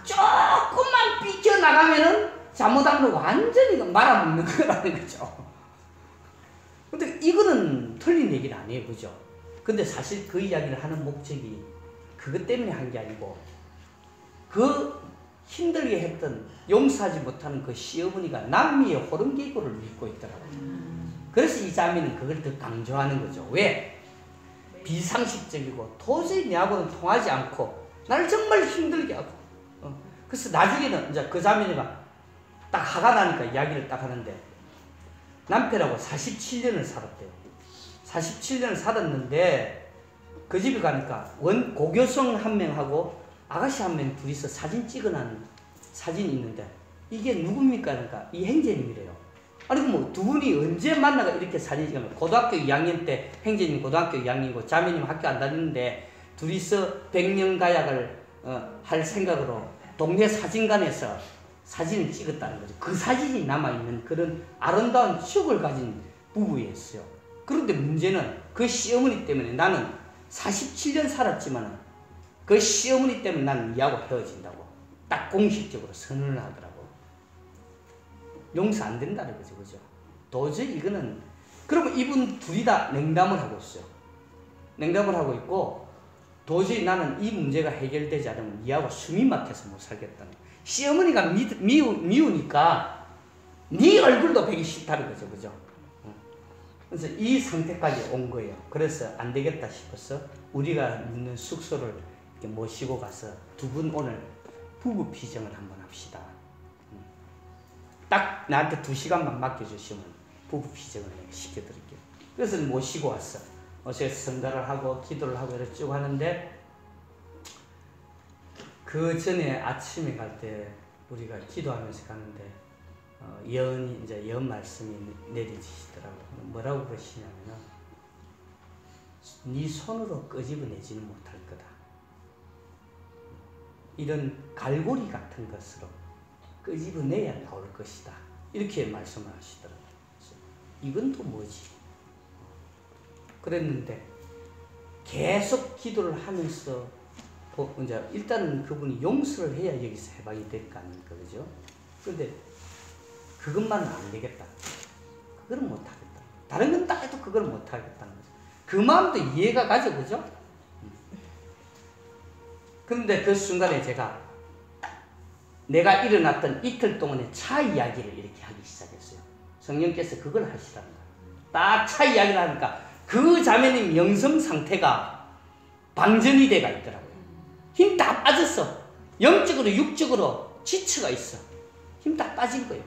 조금만 삐껴나가면은 잘못하면 완전히 말아먹는 거라는 거죠. 근데 이거는 틀린 얘기는 아니에요. 그죠? 근데 사실 그 이야기를 하는 목적이 그것 때문에 한 게 아니고 그 힘들게 했던 용서하지 못하는 그 시어머니가 남미의 호른개구를 믿고 있더라고요. 그래서 이 자매는 그걸 더 강조하는 거죠. 왜? 비상식적이고 도저히 내하고는 통하지 않고 나를 정말 힘들게 하고. 그래서 나중에는 이제 그 자매가 딱 화가 나니까 이야기를 딱 하는데 남편하고 47년을 살았대요. 47년을 살았는데 그 집에 가니까 고교성 한 명하고 아가씨 한 명 둘이서 사진 찍어놓은 사진이 있는데 이게 누굽니까? 그러니까 이 행제님이래요. 아니 뭐 두 분이 언제 만나가 이렇게 사진 찍으면 고등학교 2학년 때 행제님 고등학교 2학년이고 자매님 학교 안 다니는데 둘이서 백년가약을 할 생각으로 동네 사진관에서 사진을 찍었다는 거죠. 그 사진이 남아있는 그런 아름다운 추억을 가진 부부였어요. 그런데 문제는 그 시어머니 때문에 나는 47년 살았지만 그 시어머니 때문에 나는 이하고 헤어진다고 딱 공식적으로 선언을 하더라고. 용서 안 된다는 거죠. 그죠? 도저히 이거는. 그러면 이분 둘이 다 냉담을 하고 있어요. 냉담을 하고 있고 도저히 나는 이 문제가 해결되지 않으면 이하고 숨이 막혀서 못 살겠다는 거예요. 시어머니가 미우니까 네 얼굴도 보기 싫다는 거죠. 그죠? 그래서 이 상태까지 온 거예요. 그래서 안 되겠다 싶어서 우리가 있는 숙소를 이렇게 모시고 가서 두 분 오늘 부부 피정을 한번 합시다. 딱 나한테 2시간만 맡겨주시면 부부 피정을 시켜드릴게요. 그래서 모시고 왔어. 어제 성가를 하고 기도를 하고 이렇게 쭉 하는데 그 전에 아침에 갈 때 우리가 기도하면서 가는데 예언이 이제 예언 말씀이 내려지시더라고요. 뭐라고 그러시냐면은 네 손으로 끄집어내지는 못할 거다. 이런 갈고리 같은 것으로 끄집어내야 나올 것이다. 이렇게 말씀을 하시더라고요. 이건 또 뭐지? 그랬는데 계속 기도를 하면서 이제 일단은 그분이 용서를 해야 여기서 해방이 될 거 아닙니까, 그죠? 그런데 그것만은 안 되겠다. 그거는 못 하겠다. 다른 건 다 해도 그걸 못 하겠다는 거죠. 그 마음도 이해가 가죠, 그죠? 그런데 그 순간에 내가 일어났던 이틀 동안의 차 이야기를 이렇게 하기 시작했어요. 성령께서 그걸 하시라는 거예요. 딱 차 이야기를 하니까 그 자매님 영성 상태가 방전이 돼가 있더라고요. 힘 다 빠졌어. 영적으로 육적으로 지쳐가 있어. 힘 다 빠진 거예요.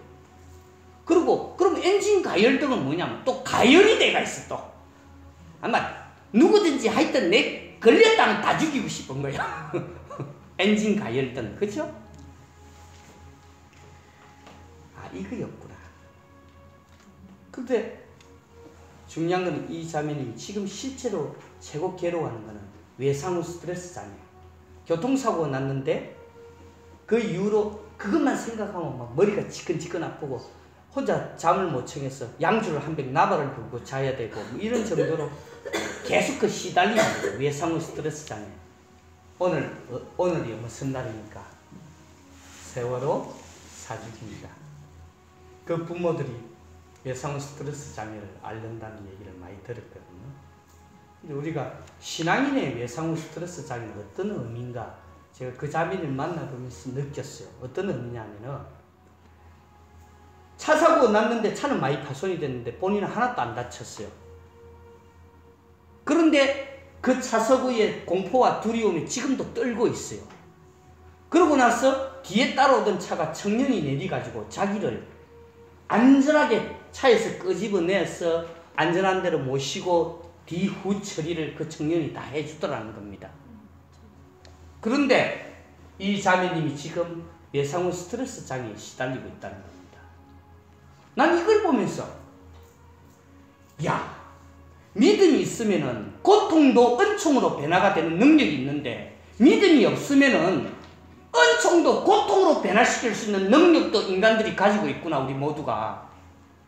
그리고 그럼 엔진 가열등은 뭐냐면 또 가열이 돼가 있어. 또 아마 누구든지 하여튼 내 걸렸다면 다 죽이고 싶은 거예요. 엔진 가열등, 그렇죠? 아, 이거였구나. 근데 중요한 건 이 자매님이 지금 실제로 최고 괴로워하는 거는 외상후 스트레스 장애예요. 교통사고가 났는데 그 이후로 그것만 생각하면 막 머리가 지끈지끈 아프고 혼자 잠을 못 청해서 양주를 한 병 나발을 불고 자야 되고 뭐 이런 정도로 계속 그 시달리는 거예요. 외상후 스트레스 장애. 오늘이 무슨 날입니까? 세월호 사주기입니다. 그 부모들이 외상후 스트레스 장애를 앓는다는 얘기를 많이 들었거든요. 근데 우리가 신앙인의 외상후 스트레스 장애는 어떤 의미인가? 제가 그 자매를 만나보면서 느꼈어요. 어떤 의미냐면은 차 사고 났는데 차는 많이 파손이 됐는데 본인은 하나도 안 다쳤어요. 그런데 그 차 사고의 공포와 두려움이 지금도 떨고 있어요. 그러고 나서 뒤에 따라오던 차가 청년이 내려가지고 자기를 안전하게 차에서 끄집어내서 안전한 데로 모시고 뒤후 처리를 그 청년이 다 해주더라는 겁니다. 그런데 이 자매님이 지금 외상후 스트레스 장애에 시달리고 있다는 겁니다. 난 이걸 보면서 야, 믿음이 있으면은 고통도 은총으로 변화가 되는 능력이 있는데 믿음이 없으면은 은총도 고통으로 변화시킬 수 있는 능력도 인간들이 가지고 있구나. 우리 모두가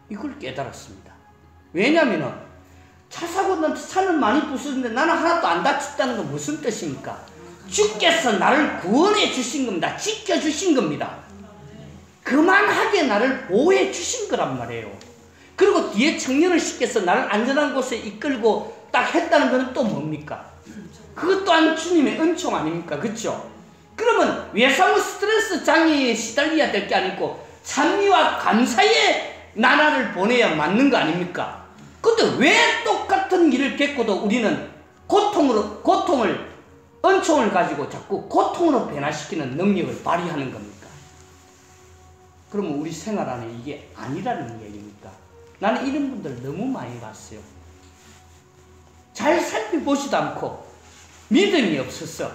이걸 깨달았습니다. 왜냐면은 차 사고 난 차는 많이 부수는데 나는 하나도 안 다쳤다는 건 무슨 뜻입니까? 주께서 나를 구원해 주신 겁니다. 지켜주신 겁니다. 그만하게 나를 보호해 주신 거란 말이에요. 그리고 뒤에 청년을 시켜서 나를 안전한 곳에 이끌고 딱 했다는 것은 또 뭡니까? 그것 또한 주님의 은총 아닙니까? 그렇죠? 그러면 외상후 스트레스 장애에 시달려야 될 게 아니고 찬미와 감사의 나라를 보내야 맞는 거 아닙니까? 근데 왜 똑같은 일을 겪고도 우리는 고통을 은총을 가지고 자꾸 고통으로 변화시키는 능력을 발휘하는 겁니까? 그러면 우리 생활 안에 이게 아니라는 얘기입니까? 나는 이런 분들 너무 많이 봤어요. 잘 살펴보지도 않고 믿음이 없었어.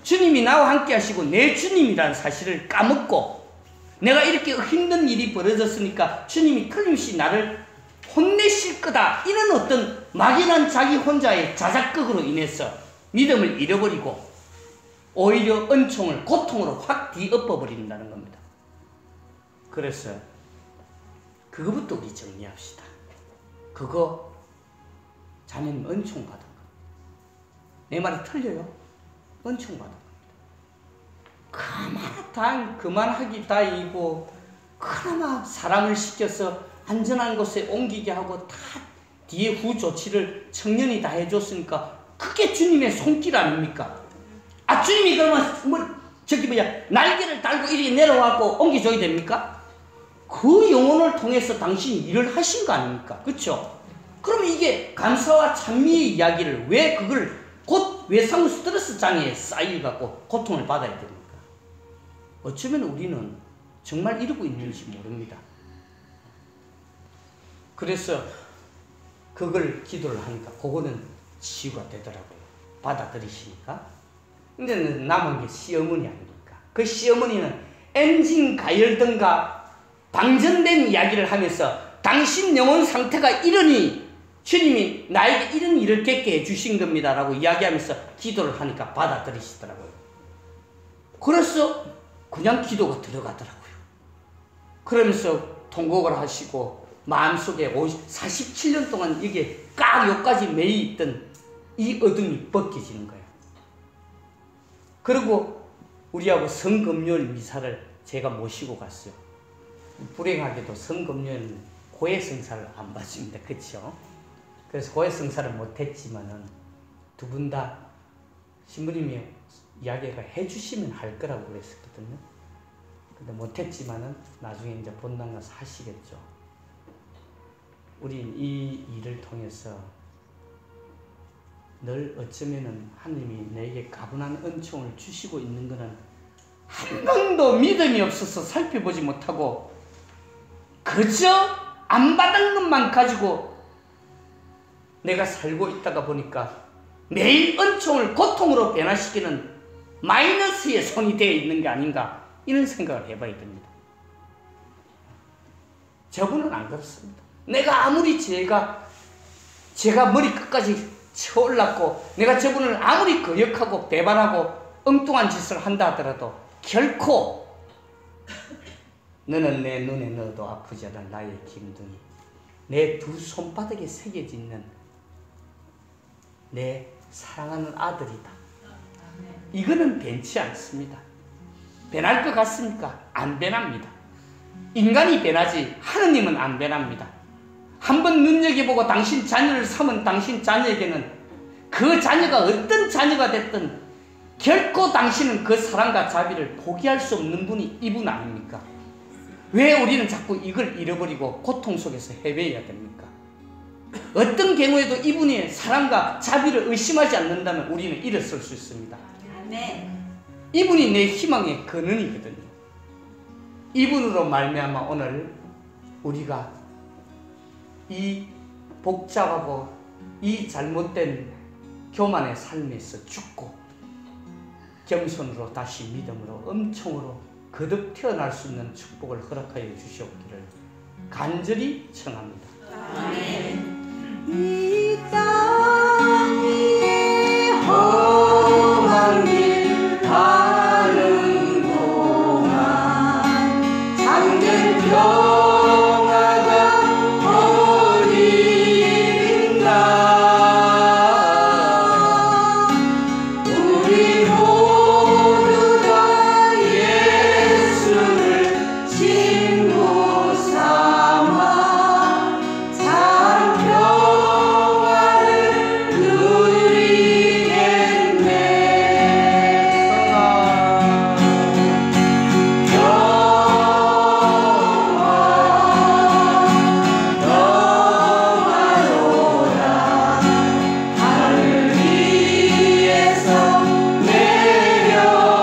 주님이 나와 함께 하시고 내 주님이라는 사실을 까먹고 내가 이렇게 힘든 일이 벌어졌으니까 주님이 틀림없이 나를 혼내실 거다. 이런 어떤 막연한 자기 혼자의 자작극으로 인해서 믿음을 잃어버리고 오히려 은총을 고통으로 확 뒤엎어버린다는 겁니다. 그래서 그거부터 우리 정리합시다. 그거 자네는 은총 받은 겁니다. 내 말이 틀려요? 은총 받은 겁니다. 그만하기 다행이고 그나마 사람을 시켜서 안전한 곳에 옮기게 하고 다 뒤에 후 조치를 청년이 다 해줬으니까 그게 주님의 손길 아닙니까? 아, 주님이 그러면 날개를 달고 이리 내려와서 옮겨줘야 됩니까? 그 영혼을 통해서 당신이 일을 하신 거 아닙니까? 그렇죠? 그러면 이게 감사와 찬미의 이야기를 왜 그걸 외상후 스트레스 장애에 쌓여갖고 고통을 받아야 됩니까? 어쩌면 우리는 정말 이러고 있는지 모릅니다. 그래서 그걸 기도를 하니까 그거는 치유가 되더라고요. 받아들이시니까. 근데 남은 게 시어머니 아닙니까? 그 시어머니는 엔진 가열등과 방전된 이야기를 하면서 당신 영혼 상태가 이러니 주님이 나에게 이런 일을 겪게 해주신 겁니다 라고 이야기하면서 기도를 하니까 받아들이시더라고요. 그래서 그냥 기도가 들어가더라고요. 그러면서 통곡을 하시고 마음속에 47년 동안 이게 꽉 여기까지 매이 있던 이 어둠이 벗겨지는 거예요. 그리고 우리하고 성금요일 미사를 제가 모시고 갔어요. 불행하게도 성금요일은 고해성사를 안 받습니다. 그렇죠? 그래서 고해성사를 못했지만은 두 분 다 신부님이 이야기가 해주시면 할 거라고 그랬었거든요. 근데 못했지만은 나중에 이제 본당 가서 하시겠죠. 우린 이 일을 통해서 늘 어쩌면은 하나님이 내게 가분한 은총을 주시고 있는 거는 한 번도 믿음이 없어서 살펴보지 못하고 그저 안 받은 것만 가지고 내가 살고 있다가 보니까 매일 은총을 고통으로 변화시키는 마이너스의 손이 되어 있는 게 아닌가 이런 생각을 해봐야 됩니다. 저분은 안 그렇습니다. 내가 아무리 제가 머리끝까지 쳐올랐고 내가 저분을 아무리 거역하고 배반하고 엉뚱한 짓을 한다 하더라도 결코 너는 내 눈에 넣어도 아프지 않은 나의 김둥이, 내 두 손바닥에 새겨져 있는 내 사랑하는 아들이다. 이거는 변치 않습니다. 변할 것 같습니까? 안 변합니다. 인간이 변하지 하느님은 안 변합니다. 한번 눈여겨보고 당신 자녀를 삼은 당신 자녀에게는 그 자녀가 어떤 자녀가 됐든 결코 당신은 그 사랑과 자비를 포기할 수 없는 분이 이분 아닙니까? 왜 우리는 자꾸 이걸 잃어버리고 고통 속에서 헤매야 됩니까? 어떤 경우에도 이분의 사랑과 자비를 의심하지 않는다면 우리는 일어설 수 있습니다. 이분이 내 희망의 근원이거든요. 이분으로 말미암아 오늘 우리가 이 복잡하고 이 잘못된 교만의 삶에서 죽고 겸손으로 다시 믿음으로 은총으로 거듭 태어날 수 있는 축복을 허락하여 주시옵기를 간절히 청합니다. 아멘. 이 땅 위에 험한 길 가는 동안 잠든 평화가 어디 있나. 우리 모두 다 예수를 친구 삼아 참 평화를 누리겠네. 평화로라 하늘 위에서 내려오네.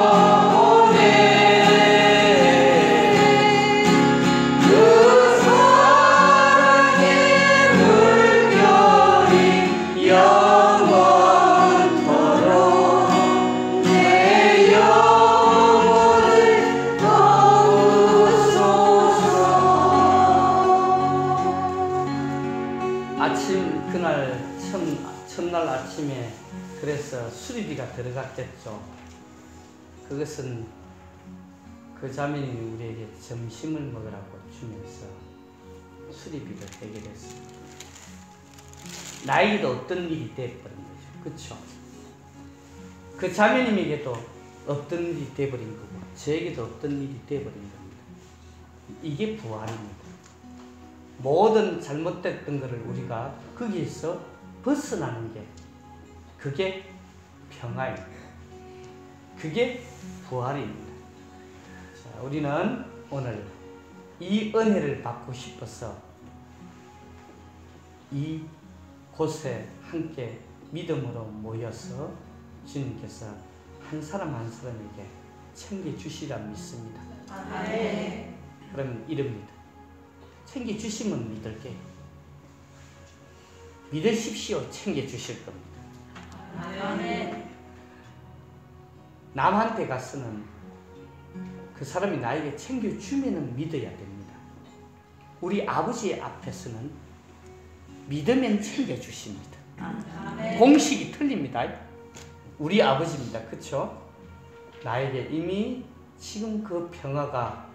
그 사랑의 물결이 영원토록 내 영혼을 넣으소서. 아침 그날 첫날 아침에 그래서 수리비가 들어갔겠죠. 그것은 그 자매님이 우리에게 점심을 먹으라고 주면서 수리비를 해결했습니다. 나에게도 어떤 일이 되어버린 거죠. 그렇죠? 그 자매님에게도 어떤 일이 되어버린 거고 저에게도 어떤 일이 되어버린 겁니다. 이게 부활입니다. 모든 잘못됐던 것을 우리가 거기에서 벗어나는 게 그게 평화입니다. 그게 부활입니다. 자, 우리는 오늘 이 은혜를 받고 싶어서 이 곳에 함께 믿음으로 모여서 주님께서 한 사람 한 사람에게 챙겨주시라 믿습니다. 아멘. 그럼 이럽니다. 챙겨주시면 믿을게. 믿으십시오. 챙겨주실 겁니다. 아멘. 남한테 가서는 그 사람이 나에게 챙겨주면 믿어야 됩니다. 우리 아버지 앞에서는 믿으면 챙겨주십니다. 아멘. 공식이 틀립니다. 우리 아버지입니다. 그렇죠? 나에게 이미 지금 그 평화가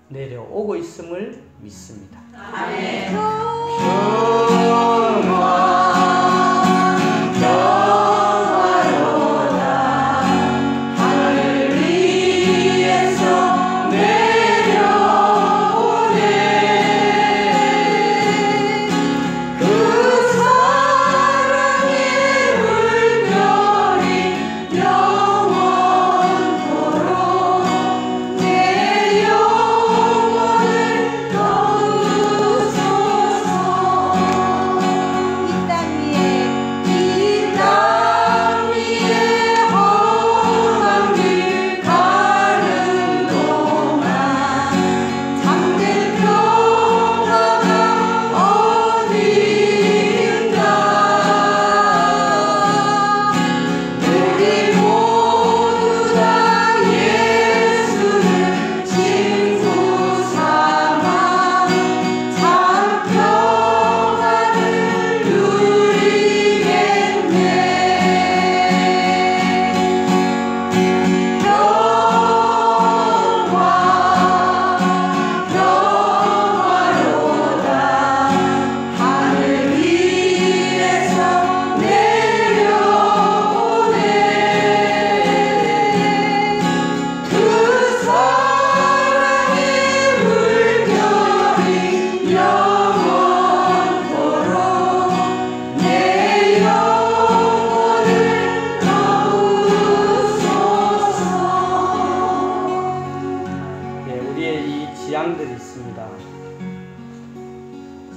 내려오고 있음을 믿습니다. 아멘. 하늘 위에서 내려오네. 그 사랑의 물결이 영원토록 내 영혼을 넣으소서. 이 땅 위에 험한 길 가는 동안 잠들 평화가 어딘가. 우리 모두 다 예수를 친구 삼아 참 평화를 누리겠네. 평화로다. 하늘 위에서 내려오네. 그 사랑의 물결이 영원토록 내 영혼을 넣으소서. 예, 우리의 이 지향들이 있습니다.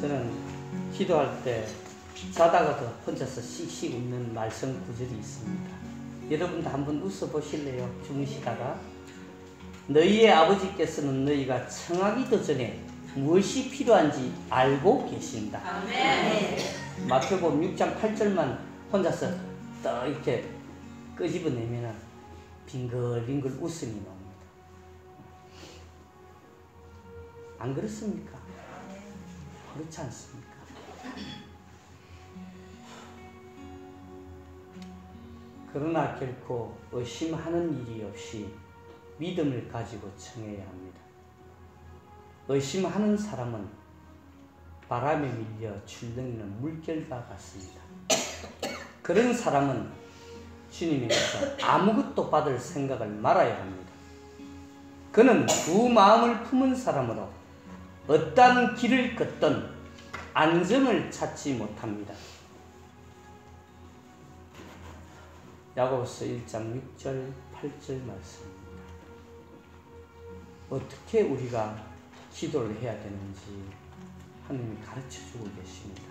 저는 기도할 때 자다가도 혼자서 씩씩 웃는 말씀 구절이 있습니다. 여러분도 한번 웃어보실래요? 주무시다가 너희의 아버지께서는 너희가 청하기도 전에 무엇이 필요한지 알고 계신다. 아멘. 마태복음 6장 8절만 혼자서 딱 이렇게 끄집어내면 빙글빙글 웃음이 나옵니다. 안 그렇습니까? 그렇지 않습니까? 그러나 결코 의심하는 일이 없이 믿음을 가지고 청해야 합니다. 의심하는 사람은 바람에 밀려 출렁이는 물결과 같습니다. 그런 사람은 주님께서 아무것도 받을 생각을 말아야 합니다. 그는 두 마음을 품은 사람으로 어떠한 길을 걷든 안정을 찾지 못합니다. 야고보서 1장 6절 8절 말씀입니다. 어떻게 우리가 기도를 해야 되는지 하나님이 가르쳐주고 계십니다.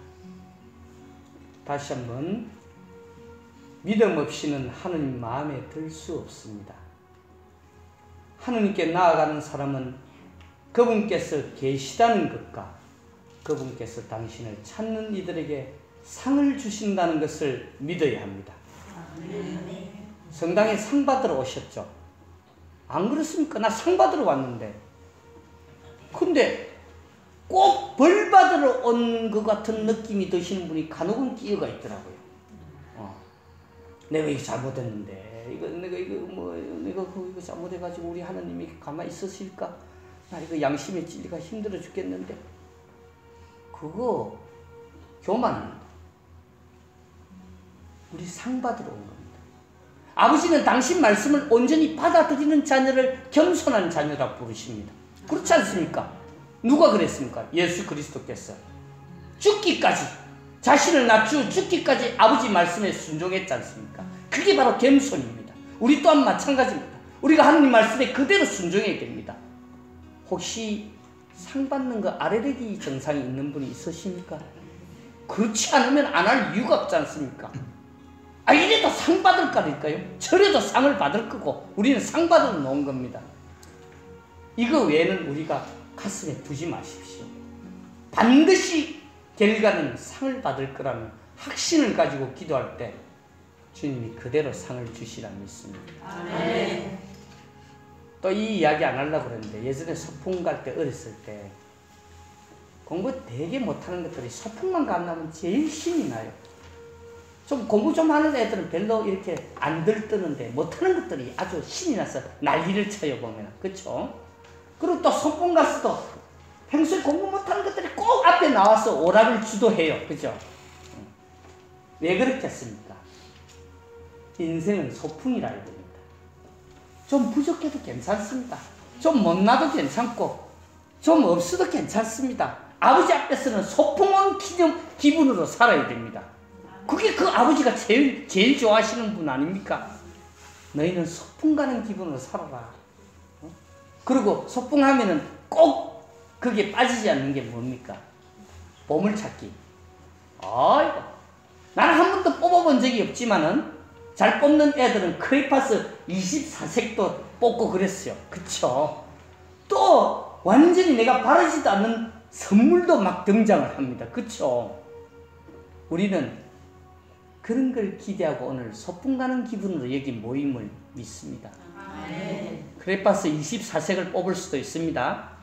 다시 한번 믿음 없이는 하나님 마음에 들 수 없습니다. 하나님께 나아가는 사람은 그분께서 계시다는 것과 그분께서 당신을 찾는 이들에게 상을 주신다는 것을 믿어야 합니다. 성당에 상 받으러 오셨죠? 안 그렇습니까? 나 상 받으러 왔는데. 근데 꼭 벌 받으러 온 것 같은 느낌이 드시는 분이 간혹은 끼어가 있더라고요. 내가 이거 잘못했는데, 내가 이거 잘못해가지고 우리 하나님이 가만히 있으실까? 나 이거 양심의 찔리가 힘들어 죽겠는데. 그거 교만입니다. 우리 상 받으러 온 겁니다. 아버지는 당신 말씀을 온전히 받아들이는 자녀를 겸손한 자녀라 부르십니다. 그렇지 않습니까? 누가 그랬습니까? 예수 그리스도께서 죽기까지, 자신을 낮추어 죽기까지 아버지 말씀에 순종했지 않습니까? 그게 바로 겸손입니다. 우리 또한 마찬가지입니다. 우리가 하나님 말씀에 그대로 순종해야 됩니다. 혹시 상 받는 거 알레르기 증상이 있는 분이 있으십니까? 그렇지 않으면 안 할 이유가 없지 않습니까? 이래도 상 받을 거니까요. 저래도 상을 받을 거고 우리는 상 받으러 놓은 겁니다. 이거 외에는 우리가 가슴에 두지 마십시오. 반드시 결과는 상을 받을 거라는 확신을 가지고 기도할 때 주님이 그대로 상을 주시라 믿습니다. 아멘. 또 이 이야기 안 하려고 그랬는데 예전에 소풍 갈 때 어렸을 때 공부 되게 못하는 것들이 소풍만 가면 제일 신이 나요. 좀 공부 좀 하는 애들은 별로 이렇게 안 들뜨는데 못하는 것들이 아주 신이 나서 난리를 쳐요 보면. 그쵸? 그리고 또 소풍 가서도 평소에 공부 못하는 것들이 꼭 앞에 나와서 오락을 주도해요. 그죠? 왜 그렇게 했습니까? 인생은 소풍이라 이겁니다. 좀 부족해도 괜찮습니다. 좀 못나도 괜찮고 좀 없어도 괜찮습니다. 아버지 앞에서는 소풍 온 기분으로 살아야 됩니다. 그게 그 아버지가 제일 좋아하시는 분 아닙니까? 너희는 소풍 가는 기분으로 살아라. 그리고 소풍 하면은 꼭 그게 빠지지 않는 게 뭡니까? 보물찾기. 아이고, 나는 한 번도 뽑아본 적이 없지만은 잘 뽑는 애들은 크레파스 24색도 뽑고 그랬어요. 그쵸? 또 완전히 내가 바라지도 않는 선물도 막 등장을 합니다. 그쵸? 우리는 그런 걸 기대하고 오늘 소풍 가는 기분으로 여기 모임을 믿습니다. 아멘. 크레파스 24색을 뽑을 수도 있습니다.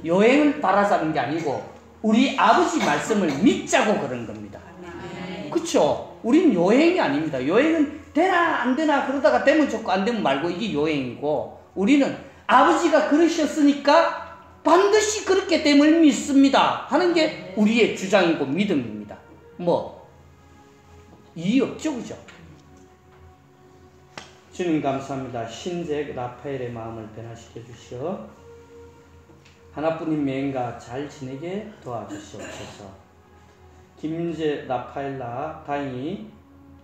여행을 바라자는 게 아니고 우리 아버지 말씀을 믿자고 그런 겁니다. 그쵸? 우린 여행이 아닙니다. 여행은 되나 안 되나 그러다가 되면 좋고 안 되면 말고 이게 여행이고, 우리는 아버지가 그러셨으니까 반드시 그렇게 됨을 믿습니다 하는 게 우리의 주장이고 믿음입니다. 뭐 이의 없죠, 그죠? 주님 감사합니다. 신잭 라파엘의 마음을 변화시켜 주시어 하나뿐인 여행가 잘 지내게 도와주시옵소서. 김유재 라파엘라 다행히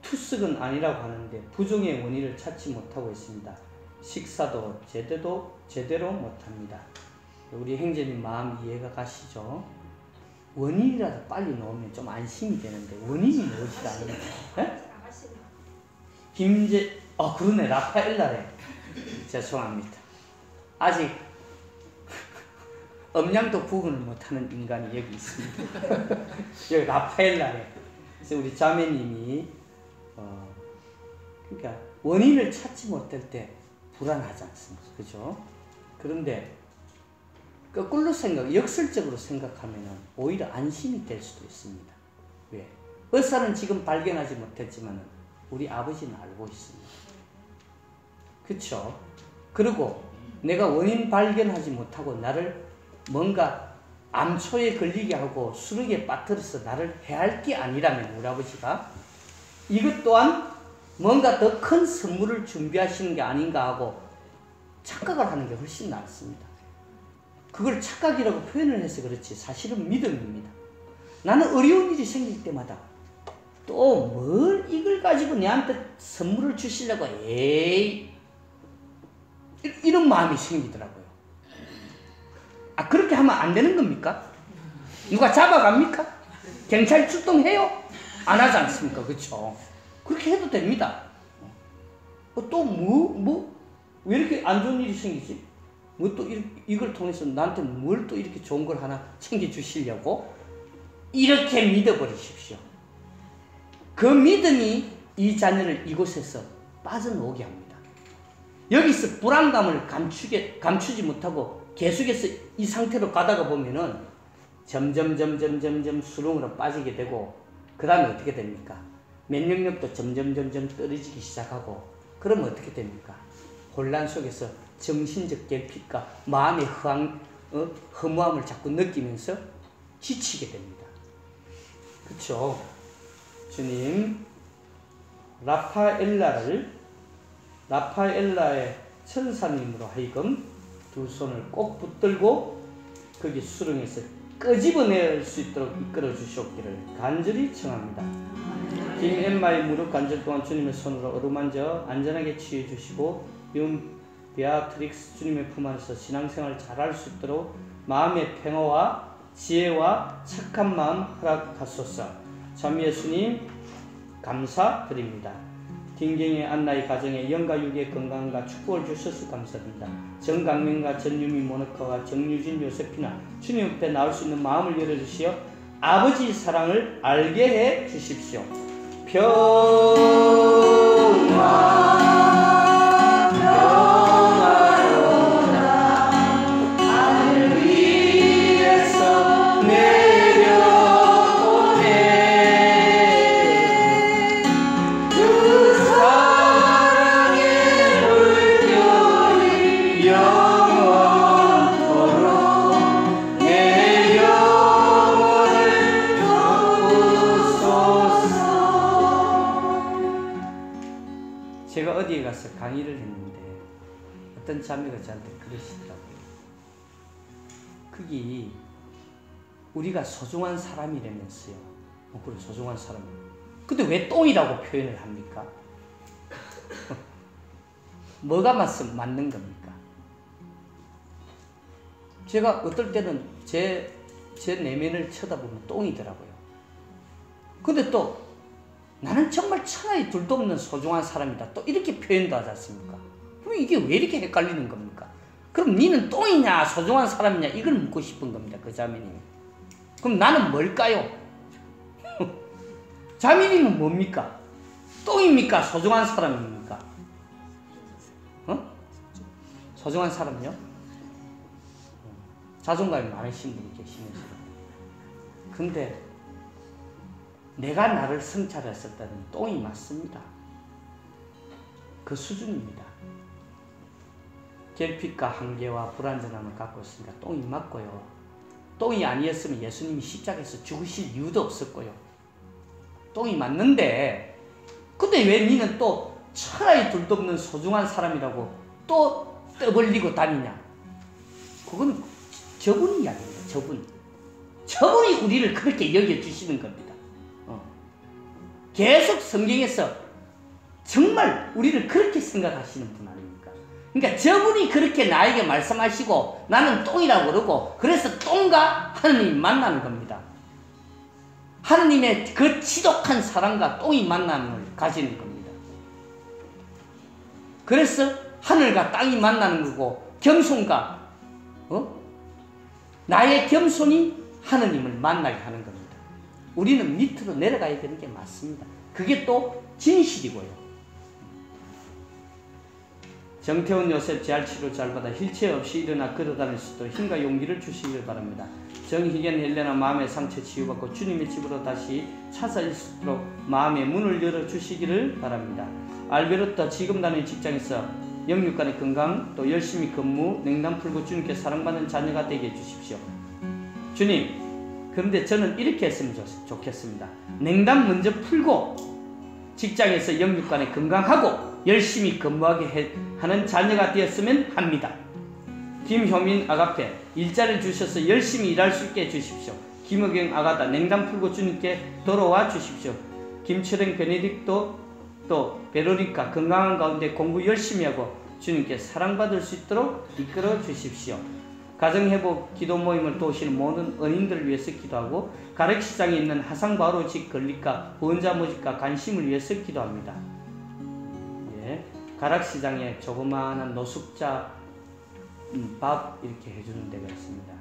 투숙은 아니라고 하는데 부종의 원인을 찾지 못하고 있습니다. 식사도 제대로 못합니다. 우리 형제님 마음 이해가 가시죠? 원인이라도 빨리 넣으면 좀 안심이 되는데 원인이 무엇이 아닙니다. 김제 그러네, 라파엘라래. 죄송합니다. 아직 음량도 구분을 못하는 인간이 여기 있습니다. 여기 라파엘라래. 그래서 우리 자매님이 그러니까 원인을 찾지 못할 때 불안하지 않습니까? 그죠? 그런데 거꾸로 역설적으로 생각하면 오히려 안심이 될 수도 있습니다. 왜? 의사는 지금 발견하지 못했지만 우리 아버지는 알고 있습니다. 그쵸? 그리고 내가 원인 발견하지 못하고 나를 뭔가 암초에 걸리게 하고 수력에 빠뜨려서 나를 해할 게 아니라면 우리 아버지가 이것 또한 뭔가 더 큰 선물을 준비하시는 게 아닌가 하고 착각을 하는 게 훨씬 낫습니다. 그걸 착각이라고 표현을 해서 그렇지 사실은 믿음입니다. 나는 어려운 일이 생길 때마다 또 뭘 이걸 가지고 내한테 선물을 주시려고 이런 마음이 생기더라고요. 그렇게 하면 안 되는 겁니까? 누가 잡아갑니까? 경찰 출동해요? 안 하지 않습니까? 그쵸? 그렇게 해도 됩니다. 또 왜 이렇게 안 좋은 일이 생기지? 뭐 또 이걸 통해서 나한테 뭘 또 이렇게 좋은 걸 하나 챙겨주시려고? 이렇게 믿어버리십시오. 그 믿음이 이 자녀를 이곳에서 빠져나오게 합니다. 여기서 불안감을 감추지 못하고 계속해서 이 상태로 가다가 보면은 점점 수렁으로 빠지게 되고, 그 다음에 어떻게 됩니까? 면역력도 점점 떨어지기 시작하고, 그러면 어떻게 됩니까? 혼란 속에서 정신적 결핍과 마음의 허무함을 자꾸 느끼면서 지치게 됩니다. 그쵸? 주님, 라파엘라의 천사님으로 하여금 두 손을 꼭 붙들고 거기 수렁에서 끄집어낼 수 있도록 이끌어 주시옵기를 간절히 청합니다. 김엠마의 무릎 관절 동안 주님의 손으로 어루만져 안전하게 치유해 주시고 베아트릭스 주님의 품 안에서 신앙생활을 잘할 수 있도록 마음의 평화와 지혜와 착한 마음 허락하소서. 참 예수님 감사드립니다. 김경의 안나의 가정에 영과 육의 건강과 축복을 주셔서 감사드립니다. 정강민과 전유미 모니카와 정유진 요세피나 주님 앞에 나올 수 있는 마음을 열어주시어 아버지 사랑을 알게 해 주십시오. 평화 하늘 위에서 내려오네. 그 사랑의 물결이 영원토록 내 영혼을 채우소서. 제가 어디에 가서 강의를 했는데 어떤 자매가 저한테 그러시더라고요. 그게 우리가 소중한 사람이라면서요. 그래, 소중한 사람. 근데 왜 똥이라고 표현을 합니까? 뭐가 맞는 겁니까? 제가 어떨 때는 제 내면을 쳐다보면 똥이더라고요. 근데 또 나는 정말 천하에 둘도 없는 소중한 사람이다. 또 이렇게 표현도 하지 않습니까? 그럼 이게 왜 이렇게 헷갈리는 겁니까? 그럼 니는 똥이냐 소중한 사람이냐 이걸 묻고 싶은 겁니다. 그 자매님이. 그럼 나는 뭘까요? 자매님은 뭡니까? 똥입니까? 소중한 사람입니까? 소중한 사람요? 자존감이 많으신 분이 계시면서. 근데 내가 나를 성찰했을 때는 똥이 맞습니다. 그 수준입니다. 결핍과 한계와 불완전함을 갖고 있으니까 똥이 맞고요. 똥이 아니었으면 예수님이 십자가에서 죽으실 이유도 없었고요. 똥이 맞는데 근데 왜 니는 또 천하에 둘도 없는 소중한 사람이라고 또 떠벌리고 다니냐? 그건 저분 이야기입니다. 저분이 우리를 그렇게 여겨주시는 겁니다. 계속 성경에서 정말 우리를 그렇게 생각하시는 분 아닙니까? 그러니까 저분이 그렇게 나에게 말씀하시고 나는 똥이라고 그러고 그래서 똥과 하느님이 만나는 겁니다. 하느님의 그 지독한 사랑과 똥이 만남을 가지는 겁니다. 그래서 하늘과 땅이 만나는 거고 겸손과 나의 겸손이 하느님을 만나게 하는 겁니다. 우리는 밑으로 내려가야 되는 게 맞습니다. 그게 또 진실이고요. 정태훈 요셉 재활치료 잘 받아 휠체어 없이 일어나 걸어다닐 수 있도록 힘과 용기를 주시길 바랍니다. 정희견 헬레나 마음의 상처 치유받고 주님의 집으로 다시 찾아올 수 있도록 마음의 문을 열어주시기를 바랍니다. 알베르타 지금 다니는 직장에서 영육 간의 건강 또 열심히 근무 냉담 풀고 주님께 사랑받는 자녀가 되게 해주십시오. 주님, 그런데 저는 이렇게 했으면 좋겠습니다. 냉담 먼저 풀고 직장에서 영육 간에 건강하고 열심히 근무하게 하는 자녀가 되었으면 합니다. 김효민 아가페 일자리를 주셔서 열심히 일할 수 있게 해주십시오. 김호경 아가다 냉담 풀고 주님께 돌아와 주십시오. 김철행 베네딕토 또 베로니카 건강한 가운데 공부 열심히 하고 주님께 사랑받을 수 있도록 이끌어 주십시오. 가정회복 기도 모임을 도우시는 모든 은인들을 위해서 기도하고 가락시장에 있는 하상바로직 건립과 후원자 모집과 관심을 위해서 기도합니다. 예, 가락시장에 조그마한 노숙자 밥 이렇게 해주는 데가 있습니다.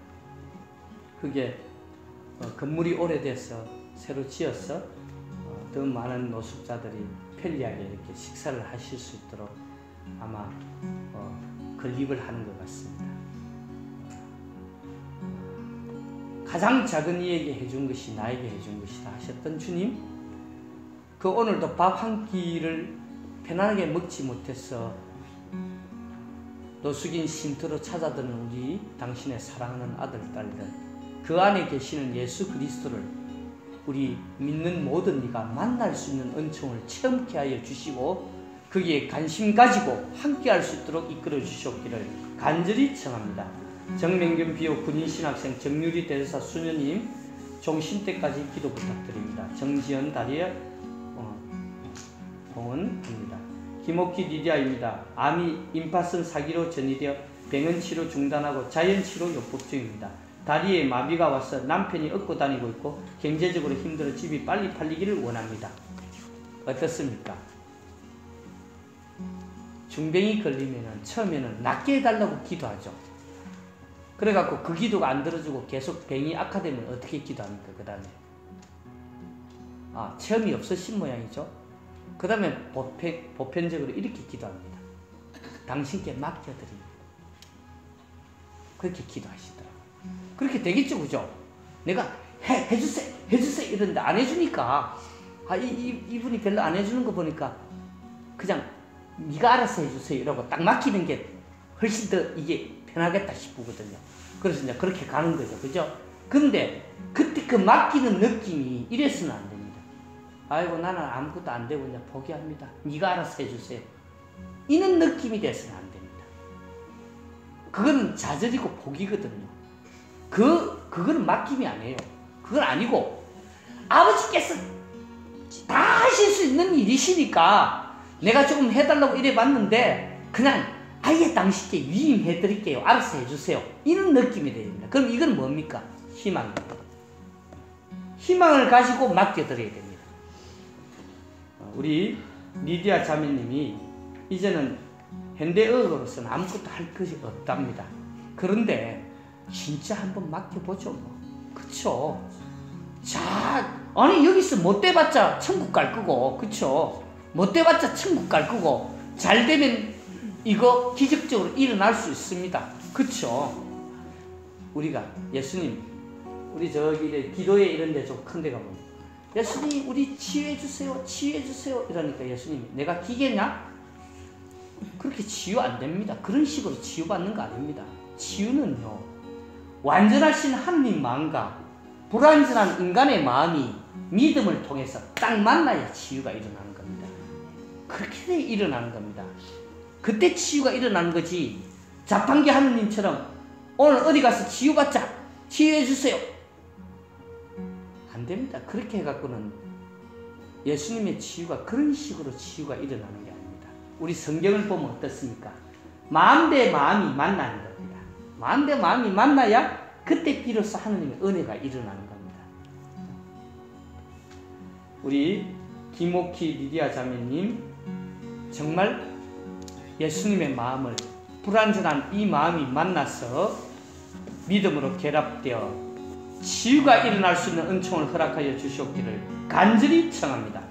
그게 건물이 오래돼서 새로 지어서 더 많은 노숙자들이 편리하게 이렇게 식사를 하실 수 있도록 아마 건립을 하는 것 같습니다. 가장 작은 이에게 해준 것이 나에게 해준 것이다 하셨던 주님, 그 오늘도 밥 한 끼를 편안하게 먹지 못해서 노숙인 쉼터로 찾아드는 우리 당신의 사랑하는 아들, 딸들, 그 안에 계시는 예수 그리스도를 우리 믿는 모든 이가 만날 수 있는 은총을 체험케 하여 주시고 거기에 관심 가지고 함께 할 수 있도록 이끌어 주시옵기를 간절히 청합니다. 정명균 비호 군인신학생 정유리 대사 수녀님 종신 때까지 기도 부탁드립니다. 정지연 다리에 봉헌합니다. 김옥희 리디아입니다. 암이 임파선 사기로 전이되어 병원 치료 중단하고 자연치료 요법 중입니다. 다리에 마비가 와서 남편이 업고 다니고 있고 경제적으로 힘들어 집이 빨리 팔리기를 원합니다. 어떻습니까? 중병이 걸리면 처음에는 낫게 해달라고 기도하죠. 그래갖고 그 기도가 안 들어주고 계속 병이 악화되면 어떻게 기도합니까? 그 다음에 체험이 없으신 모양이죠. 그 다음에 보편적으로 이렇게 기도합니다. 당신께 맡겨드립니다. 그렇게 기도하시더라고요. 그렇게 되겠죠, 그죠? 내가 해주세요 이러는데 안 해주니까 이분이 별로 안 해주는 거 보니까 그냥 네가 알아서 해주세요 이러고 딱 맡기는 게 훨씬 더 이게 편하겠다 싶거든요. 그래서 이제 그렇게 가는 거죠, 그죠? 근데 그때 그 맡기는 느낌이 이래서는 안 됩니다. 아이고 나는 아무것도 안 되고 그냥 포기합니다. 네가 알아서 해주세요. 이런 느낌이 돼서는 안 됩니다. 그거는 좌절이고 포기거든요. 그거는 맡김이 아니에요. 그건 아니고 아버지께서 다 하실 수 있는 일이시니까 내가 조금 해달라고 이래 봤는데 그냥 아예 당신께 위임해 드릴게요. 알아서 해주세요. 이런 느낌이 됩니다. 그럼 이건 뭡니까? 희망입니다. 희망을 가지고 맡겨드려야 됩니다. 우리 리디아 자매님이 이제는 현대의학으로서는 아무것도 할 것이 없답니다. 그런데 진짜 한번 맡겨보죠 뭐. 그쵸? 자, 아니 여기서 못돼봤자 천국 갈 거고, 그쵸? 못돼봤자 천국 갈 거고, 잘 되면 이거 기적적으로 일어날 수 있습니다. 그쵸? 우리가 예수님, 우리 저기 기도회 이런 데 좀 큰 데 가보면 예수님 우리 치유해주세요 치유해주세요 이러니까 예수님이 내가 기계냐? 그렇게 치유 안 됩니다. 그런 식으로 치유받는 거 아닙니다. 치유는요, 완전하신 하느님 마음과 불완전한 인간의 마음이 믿음을 통해서 딱 만나야 치유가 일어나는 겁니다. 그렇게 일어나는 겁니다. 그때 치유가 일어나는 거지, 자판기 하느님처럼 오늘 어디 가서 치유받자, 치유해주세요, 안 됩니다. 그렇게 해갖고는 예수님의 치유가 그런 식으로 치유가 일어나는 게 아닙니다. 우리 성경을 보면 어떻습니까? 마음 대 마음이 만나는 겁니다. 마음 대 마음이 만나야 그때 비로소 하느님의 은혜가 일어나는 겁니다. 우리 김옥희 리디아 자매님, 정말 예수님의 마음을, 불완전한 이 마음이 만나서 믿음으로 결합되어 치유가 일어날 수 있는 은총을 허락하여 주시옵기를 간절히 청합니다.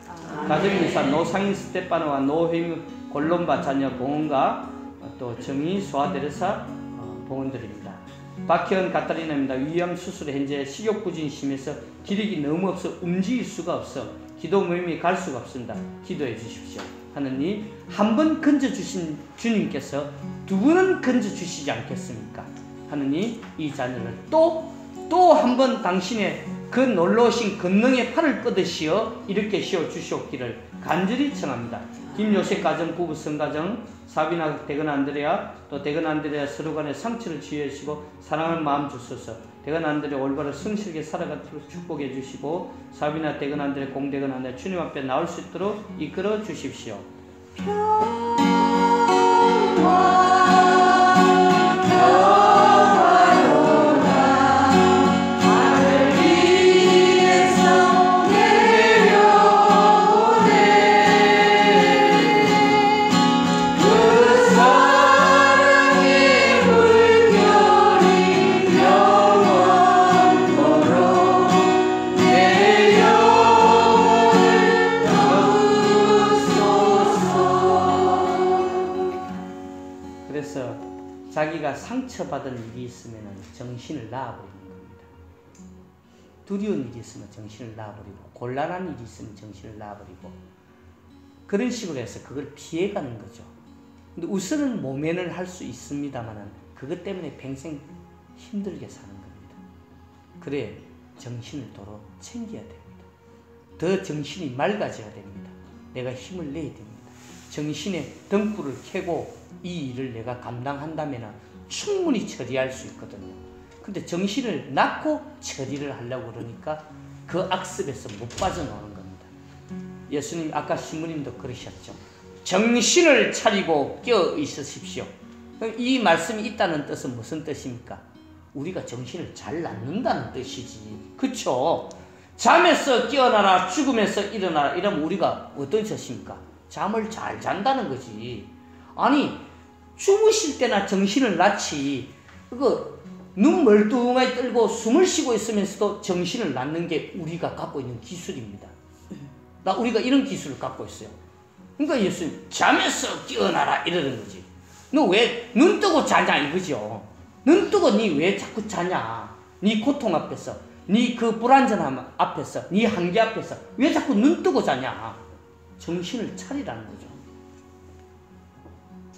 가정인사 노상인 스테파노와 노회미 골롬바 자녀 봉헌과 또 정의 소아데레사 봉헌드립니다. 박혜은 가타리나입니다. 위암 수술 현재 식욕부진 심해서 기력이 너무 없어 움직일 수가 없어 기도 모임에 갈 수가 없습니다. 기도해 주십시오. 하느님, 한 번 건져주신 주님께서 두 번은 건져주시지 않겠습니까? 하느님, 이 자녀를 또 한 번 당신의 그 놀라우신 권능의 팔을 뻗으시어 이렇게 씌워 주시옵기를 간절히 청합니다. 김요셉 가정, 부부 성가정, 사비나 대건 안드레아, 또 대건 안드레아 서로 간의 상처를 치유해 주시고 사랑하는 마음 주소서. 대건 안드레아 올바로 성실하게 살아가도록 축복해 주시고, 사비나 대건 안드레아 공대건 안드레아 주님 앞에 나올 수 있도록 이끌어 주십시오. 자기가 상처받은 일이 있으면 정신을 놔버리는 겁니다. 두려운 일이 있으면 정신을 놔버리고, 곤란한 일이 있으면 정신을 놔버리고, 그런 식으로 해서 그걸 피해가는 거죠. 근데 우선은 모면을 할 수 있습니다만 그것 때문에 평생 힘들게 사는 겁니다. 그래 정신을 도로 챙겨야 됩니다. 더 정신이 맑아져야 됩니다. 내가 힘을 내야 됩니다. 정신의 등불을 켜고 이 일을 내가 감당한다면 충분히 처리할 수 있거든요. 근데 정신을 낳고 처리를 하려고 그러니까 그 악습에서 못 빠져나오는 겁니다. 예수님 아까 신부님도 그러셨죠. 정신을 차리고 깨어 있으십시오. 이 말씀이 있다는 뜻은 무슨 뜻입니까? 우리가 정신을 잘 낳는다는 뜻이지. 그쵸? 잠에서 깨어나라, 죽음에서 일어나라 이러면 우리가 어떤 뜻입니까? 잠을 잘 잔다는 거지. 아니 주무실 때나 정신을 낳지, 그거 눈 멀뚱하게 뜨고 숨을 쉬고 있으면서도 정신을 낳는 게 우리가 갖고 있는 기술입니다. 우리가 이런 기술을 갖고 있어요. 그러니까 예수님 잠에서 깨어나라 이러는 거지. 너 왜 눈 뜨고 자냐 이거죠. 눈 뜨고 니 왜 자꾸 자냐. 니 고통 앞에서, 니 그 불안전함 앞에서, 니 한계 앞에서 왜 자꾸 눈 뜨고 자냐. 정신을 차리라는 거죠.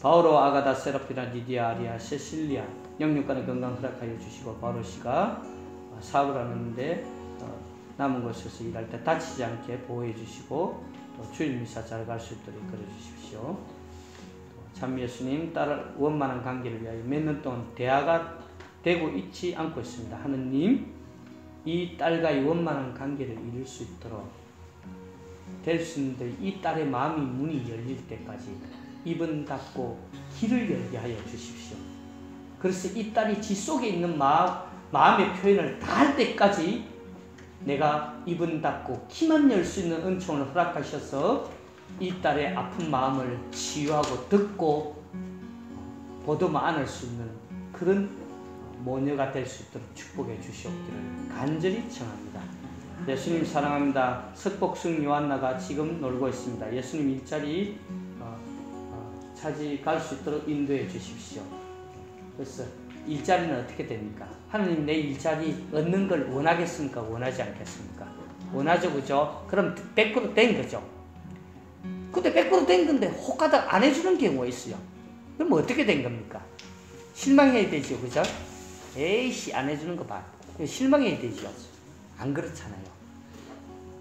바오로, 아가다, 세라피나, 리디아, 아리아, 세실리아 영육간의 건강 허락하여 주시고, 바오로 씨가 사업을 하는데 남은 곳에서 일할 때 다치지 않게 보호해 주시고, 또 주일 미사 잘 갈 수 있도록 이끌어 주십시오. 참 예수님, 딸 원만한 관계를 위하여 몇 년 동안 대화가 되고 있지 않고 있습니다. 하느님, 이 딸과의 원만한 관계를 이룰 수 있도록 될 수 있는데, 이 딸의 마음이 문이 열릴 때까지 입은 닫고 길을 열게 하여 주십시오. 그래서 이 딸이 지 속에 있는 마음의 표현을 다 할 때까지 내가 입은 닫고 키만 열 수 있는 은총을 허락하셔서 이 딸의 아픈 마음을 치유하고 듣고 보도만 안을 수 있는 그런 모녀가 될 수 있도록 축복해 주시옵기를 간절히 청합니다. 예수님 사랑합니다. 석복승 요한나가 지금 놀고 있습니다. 예수님 일자리 차지 갈 수 있도록 인도해 주십시오. 그래서 일자리는 어떻게 됩니까? 하나님, 내 일자리 얻는 걸 원하겠습니까? 원하지 않겠습니까? 원하죠, 그죠? 그럼 100% 된 거죠. 근데 100% 된 건데 혹가닥 안 해주는 경우가 있어요. 그럼 어떻게 된 겁니까? 실망해야 되죠, 그죠? 에이씨, 안 해주는 거 봐. 실망해야 되죠. 안 그렇잖아요.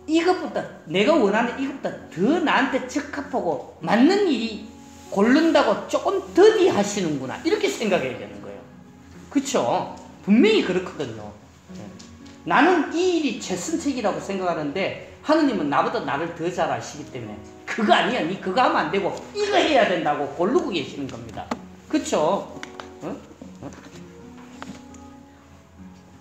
이것보다, 내가 원하는 이것보다 더 나한테 적합하고 맞는 일이 고른다고 조금 더디 하시는구나, 이렇게 생각해야 되는 거예요. 그쵸? 분명히 그렇거든요. 나는 이 일이 최선책이라고 생각하는데 하느님은 나보다 나를 더 잘 아시기 때문에 그거 아니야, 니 그거 하면 안 되고 이거 해야 된다고 고르고 계시는 겁니다. 그쵸?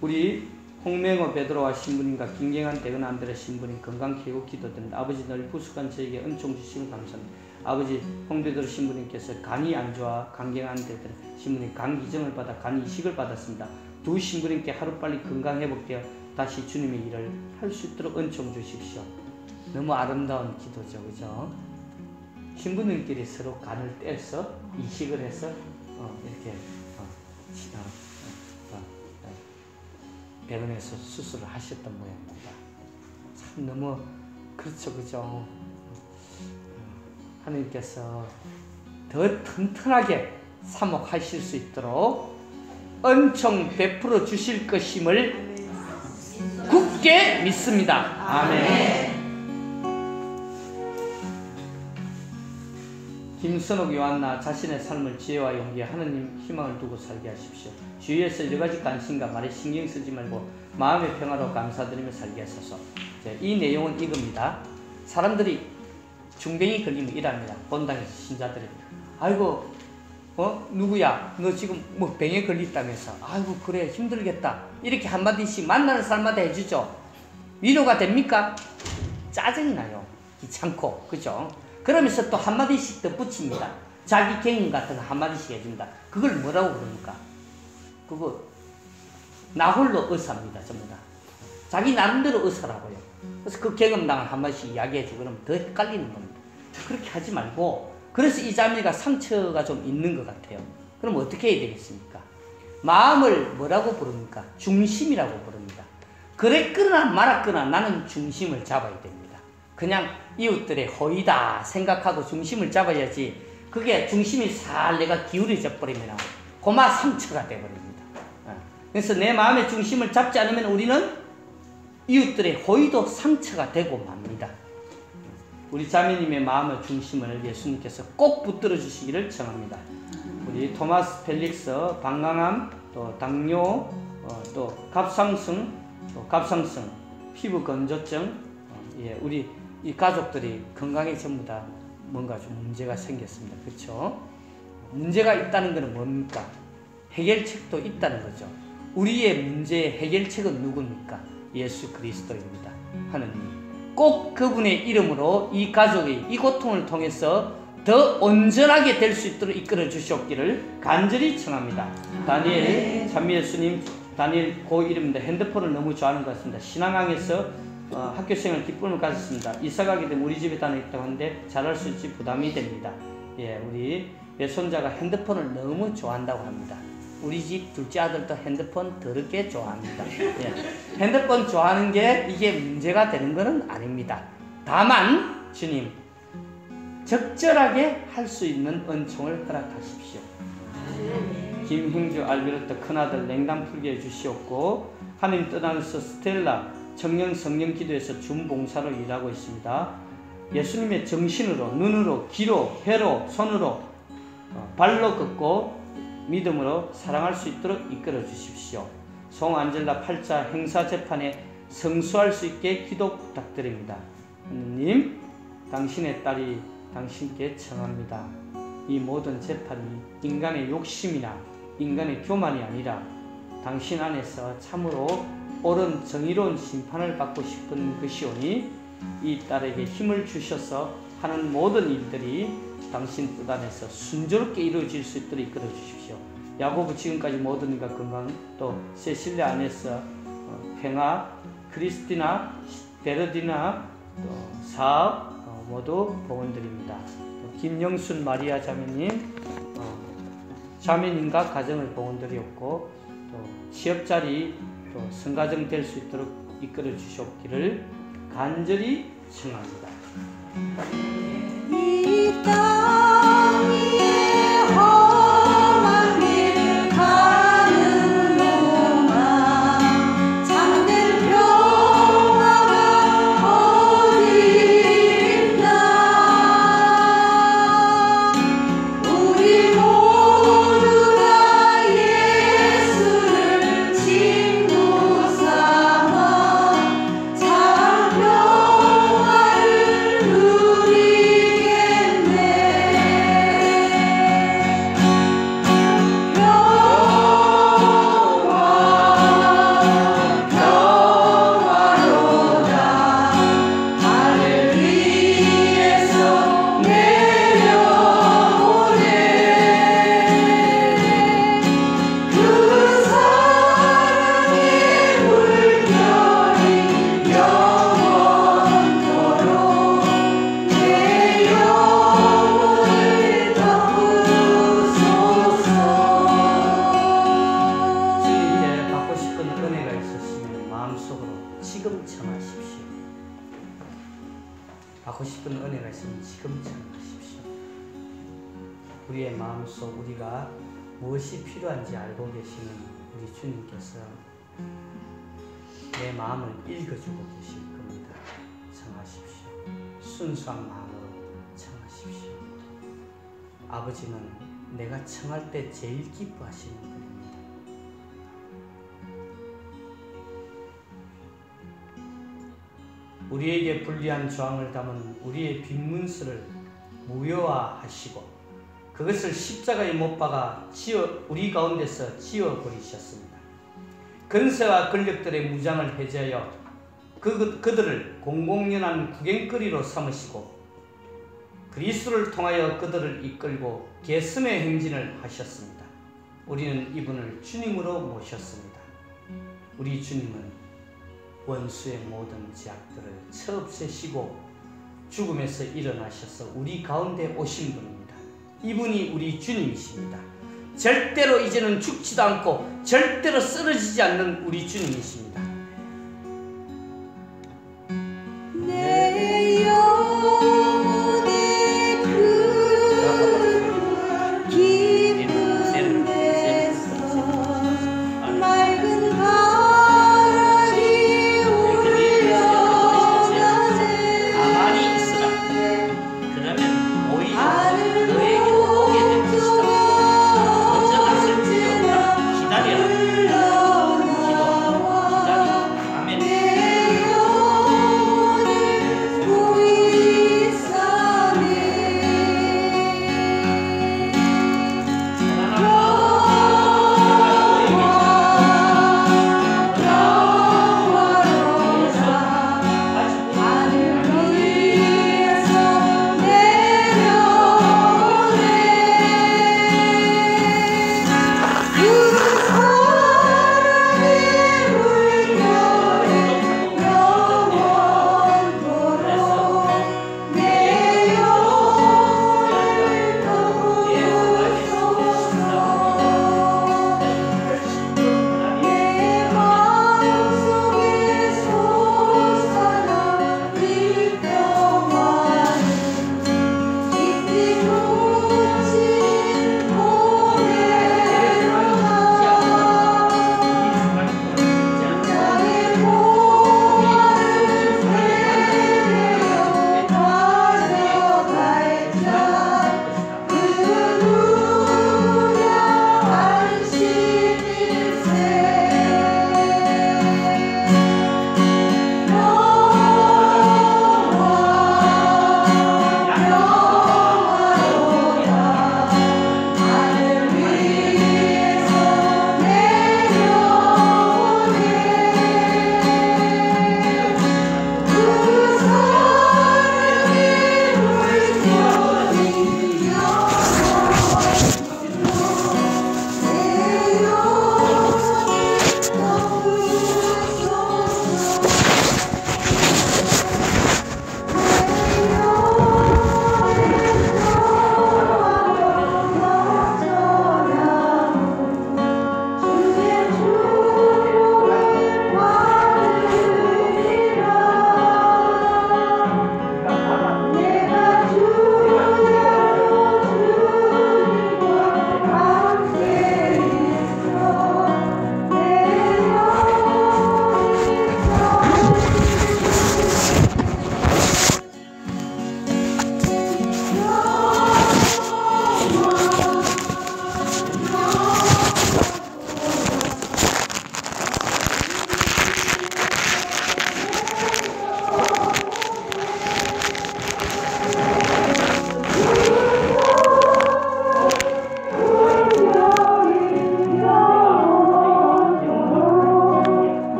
우리 홍맹호 베드로와 신부님과 김경한 대근 안드레 신부님 건강 회복 기도드립니다. 아버지, 늘 부숙한 저에게 은총 주시면 감사합니다. 아버지, 홍베드로 신부님께서 간이 안 좋아 강경한 데들 신부님 간 기증을 받아 간 이식을 받았습니다. 두 신부님께 하루빨리 건강 회복되어 다시 주님의 일을 할 수 있도록 은총 주십시오. 너무 아름다운 기도죠, 그죠? 신부님끼리 서로 간을 떼서 이식을 해서 이렇게 병원에서 수술을 하셨던 모양입니다. 참 너무 그렇죠, 그죠? 하나님께서 더 튼튼하게 사목하실 수 있도록 은총 베풀어 주실 것임을 굳게 믿습니다. 아멘. 김선옥 요한나 자신의 삶을 지혜와 용기에 하느님 희망을 두고 살게 하십시오. 주위에서 여러가지 관심과 말에 신경 쓰지 말고 마음의 평화로 감사드리며 살게 하소서. 이 내용은 이겁니다. 사람들이 중병이 걸리면 이랍니다. 본당에서 신자들이, 아이고 누구야, 너 지금 뭐 병에 걸렸다면서, 아이고 그래 힘들겠다, 이렇게 한마디씩 만나는 사람마다 해주죠. 위로가 됩니까? 짜증이 나요. 귀찮고, 그죠? 그러면서 또 한마디씩 더 붙입니다. 자기 경험 같은 거 한마디씩 해줍니다. 그걸 뭐라고 그럽니까? 그거 나홀로 의사입니다. 전부 다 자기 나름대로 의사라고요. 그래서 그 경험담을 한마디씩 이야기해주고 그러면 더 헷갈리는 겁니다. 그렇게 하지 말고, 그래서 이 자매가 상처가 좀 있는 것 같아요. 그럼 어떻게 해야 되겠습니까? 마음을 뭐라고 부릅니까? 중심이라고 부릅니다. 그랬거나 말았거나 나는 중심을 잡아야 됩니다. 그냥 이웃들의 허위다 생각하고 중심을 잡아야지, 그게 중심이 살 내가 기울어져 버리면 고마 상처가 되어버립니다. 그래서 내 마음의 중심을 잡지 않으면 우리는 이웃들의 허위도 상처가 되고 맙니다. 우리 자매님의 마음의 중심을 예수님께서 꼭 붙들어 주시기를 청합니다. 우리 토마스 펠릭스 방광암, 또 당뇨, 또 갑상선, 피부 건조증, 우리 이 가족들이 건강에 전부 다 뭔가 좀 문제가 생겼습니다. 그렇죠? 문제가 있다는 것은 뭡니까? 해결책도 있다는 거죠. 우리의 문제의 해결책은 누굽니까? 예수 그리스도입니다. 하느님, 꼭 그분의 이름으로 이 가족이 이 고통을 통해서 더 온전하게 될 수 있도록 이끌어 주시옵기를 간절히 청합니다. 다니엘 참 예수님 다니엘 고 이름인데 핸드폰을 너무 좋아하는 것 같습니다. 신앙항에서 학교생활 기쁨을 가졌습니다. 이사 가게 되면 우리 집에 다녔다고 하는데 잘할 수 있지 부담이 됩니다. 예, 우리 외손자가 핸드폰을 너무 좋아한다고 합니다. 우리 집 둘째 아들도 핸드폰 더럽게 좋아합니다. 예, 핸드폰 좋아하는 게 이게 문제가 되는 것은 아닙니다. 다만 주님 적절하게 할 수 있는 은총을 허락하십시오. 김흥주 알베르트 큰아들 냉담 풀게 해주시옵고 하나님 떠나서 스텔라 청년 성령 기도에서 준봉사로 일하고 있습니다. 예수님의 정신으로 눈으로 귀로 혀로 손으로 발로 걷고 믿음으로 사랑할 수 있도록 이끌어 주십시오. 송안젤라 8차 행사재판에 성수할 수 있게 기도 부탁드립니다. 하느님 당신의 딸이 당신께 청합니다. 이 모든 재판이 인간의 욕심이나 인간의 교만이 아니라 당신 안에서 참으로 옳은 정의로운 심판을 받고 싶은 것이오니 이 딸에게 힘을 주셔서 하는 모든 일들이 당신 뜻 안에서 순조롭게 이루어질 수 있도록 이끌어 주십시오. 야고보 지금까지 모든 이가 건강 또 세실레 안에서 평화 크리스티나 베르디나 또 사업 모두 복원드립니다. 김영순 마리아 자매님 자매님과 가정을 복원드렸고 또 취업자리 또 성가정 될 수 있도록 이끌어 주셨기를 간절히 청합니다. 이 땅 위에 험한 길 가는 동안 참된 평화가 어디 있나. 우리 모두 다 예수를 친구 삼아 참 평화를 누리겠네. 평화로다 하늘 위에서 내려오네. 그 사랑의 물결이 영원토록 내 영혼을 덮으소서. 주님께 받고 싶은 은혜가 있으시면 마음속으로 지금 청하십시오. 받고 싶은 은혜가 있으면 지금 청하십시오. 우리의 마음속 우리가 무엇이 필요한지 알고 계시는 우리 주님께서 내 마음을 읽어주고 계실 겁니다. 청하십시오. 순수한 마음으로 청하십시오. 아버지는 내가 청할 때 제일 기뻐하시는 분입니다. 우리에게 불리한 저항을 담은 우리의 빈문수를 무효화하시고 그것을 십자가에 못 박아 우리 가운데서 지워버리셨습니다. 근세와 권력들의 무장을 해제하여 그들을 공공연한 구경거리로 삼으시고 그리스도를 통하여 그들을 이끌고 계승의 행진을 하셨습니다. 우리는 이분을 주님으로 모셨습니다. 우리 주님은 원수의 모든 제약들을 처없애시고 죽음에서 일어나셔서 우리 가운데 오신 분입니다. 이분이 우리 주님이십니다. 절대로 이제는 죽지도 않고 절대로 쓰러지지 않는 우리 주님이십니다. 내 영혼의 그 깊은 데서 맑은 바람이 울려가네. 가만히 있으라. 그러면 오히려 너에게 오게 될 것이다. 먼저 나설 필요 없다. 기다려라. 기도, 기다리고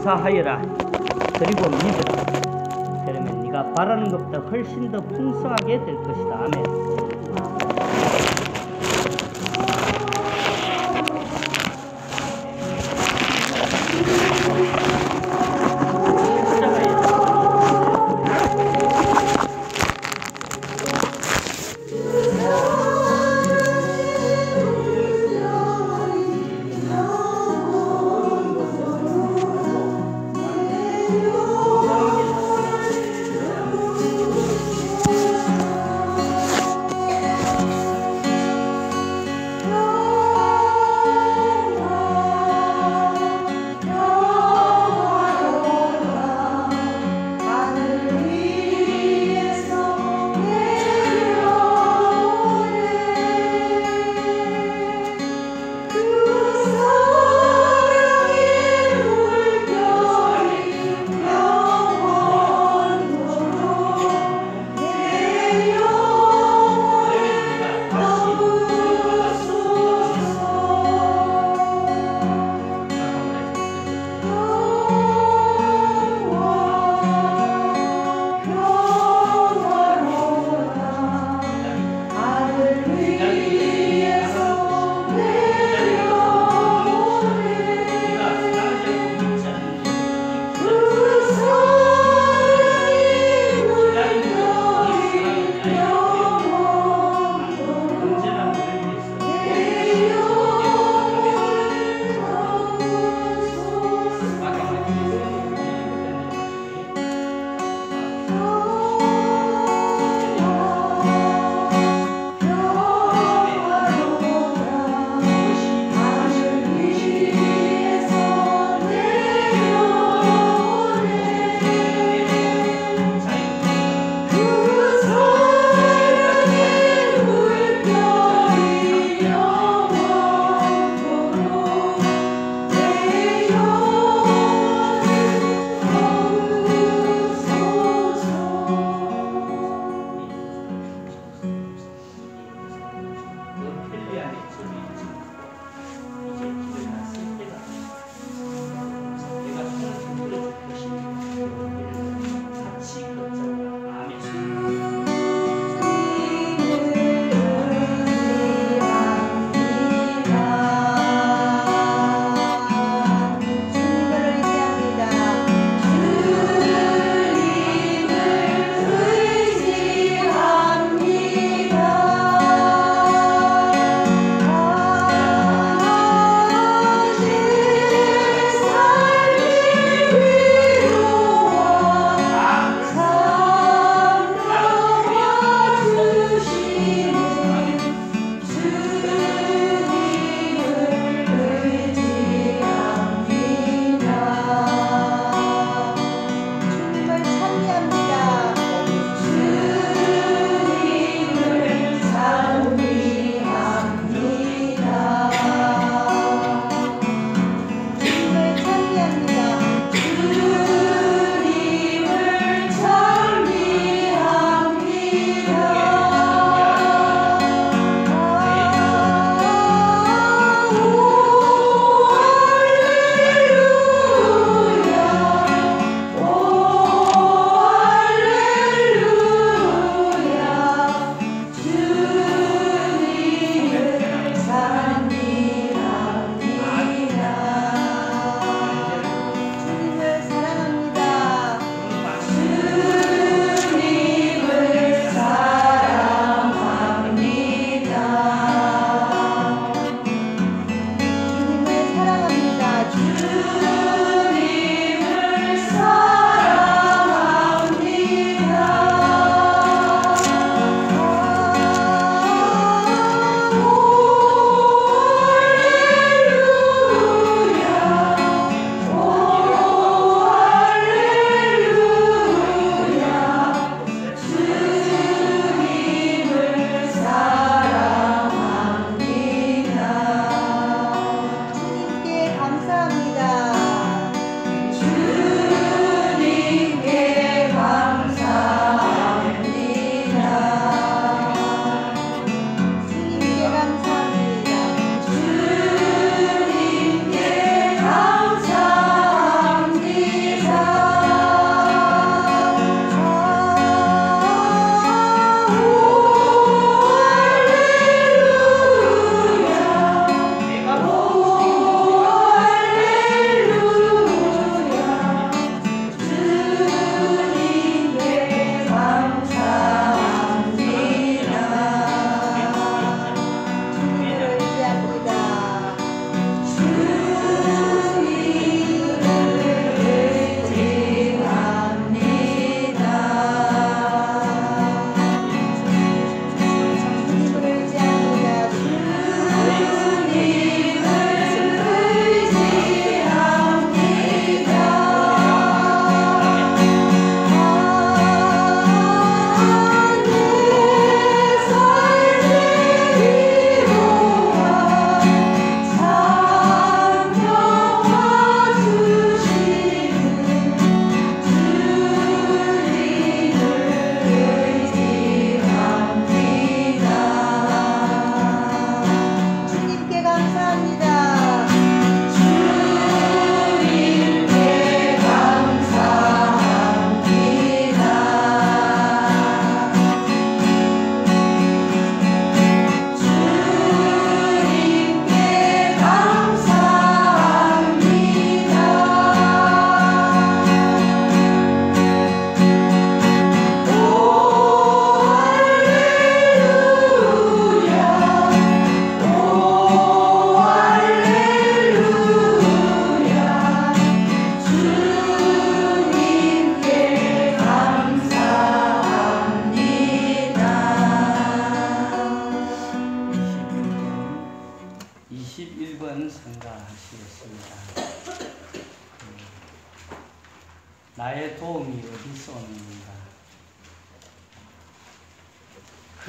감사하여라. 그리고 믿으라. 그러면 네가 바라는 것보다 훨씬 더 풍성하게 될 것이다. 아멘.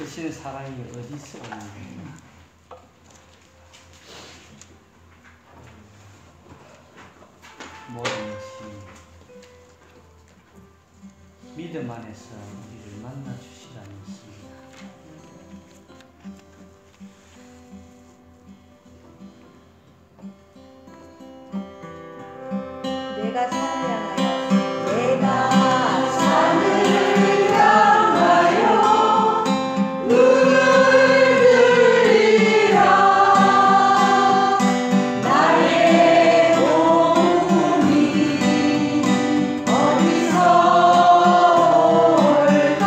크신 사랑이 어디서 오는가? 모든 것이 믿음 안에서 우리를 만나 주시라는 것입니다. 내가 산을 향하여 내가 산을 향하여 울리라 나의 도움이 어디서 올까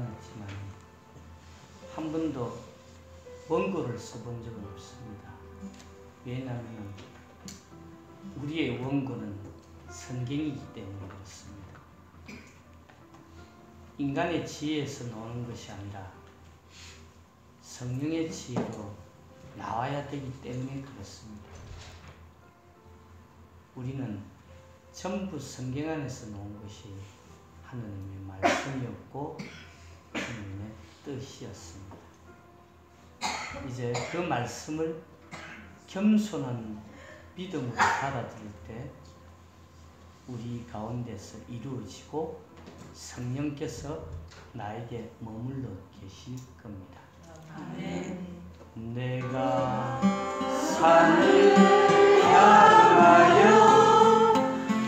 다녔지만 한 번도 원고를 써본 적은 없습니다. 왜냐하면 우리의 원고는 성경이기 때문에 그렇습니다. 인간의 지혜에서 나오는 것이 아니라 성령의 지혜로 나와야 되기 때문에 그렇습니다. 우리는 전부 성경 안에서 나온 것이 하느님의 말씀이었고 하느님의 뜻이었습니다. 이제 그 말씀을 겸손한 믿음으로 받아들일 때 우리 가운데서 이루어지고 성령께서 나에게 머물러 계실 겁니다. 아멘. 내가 산을 향하여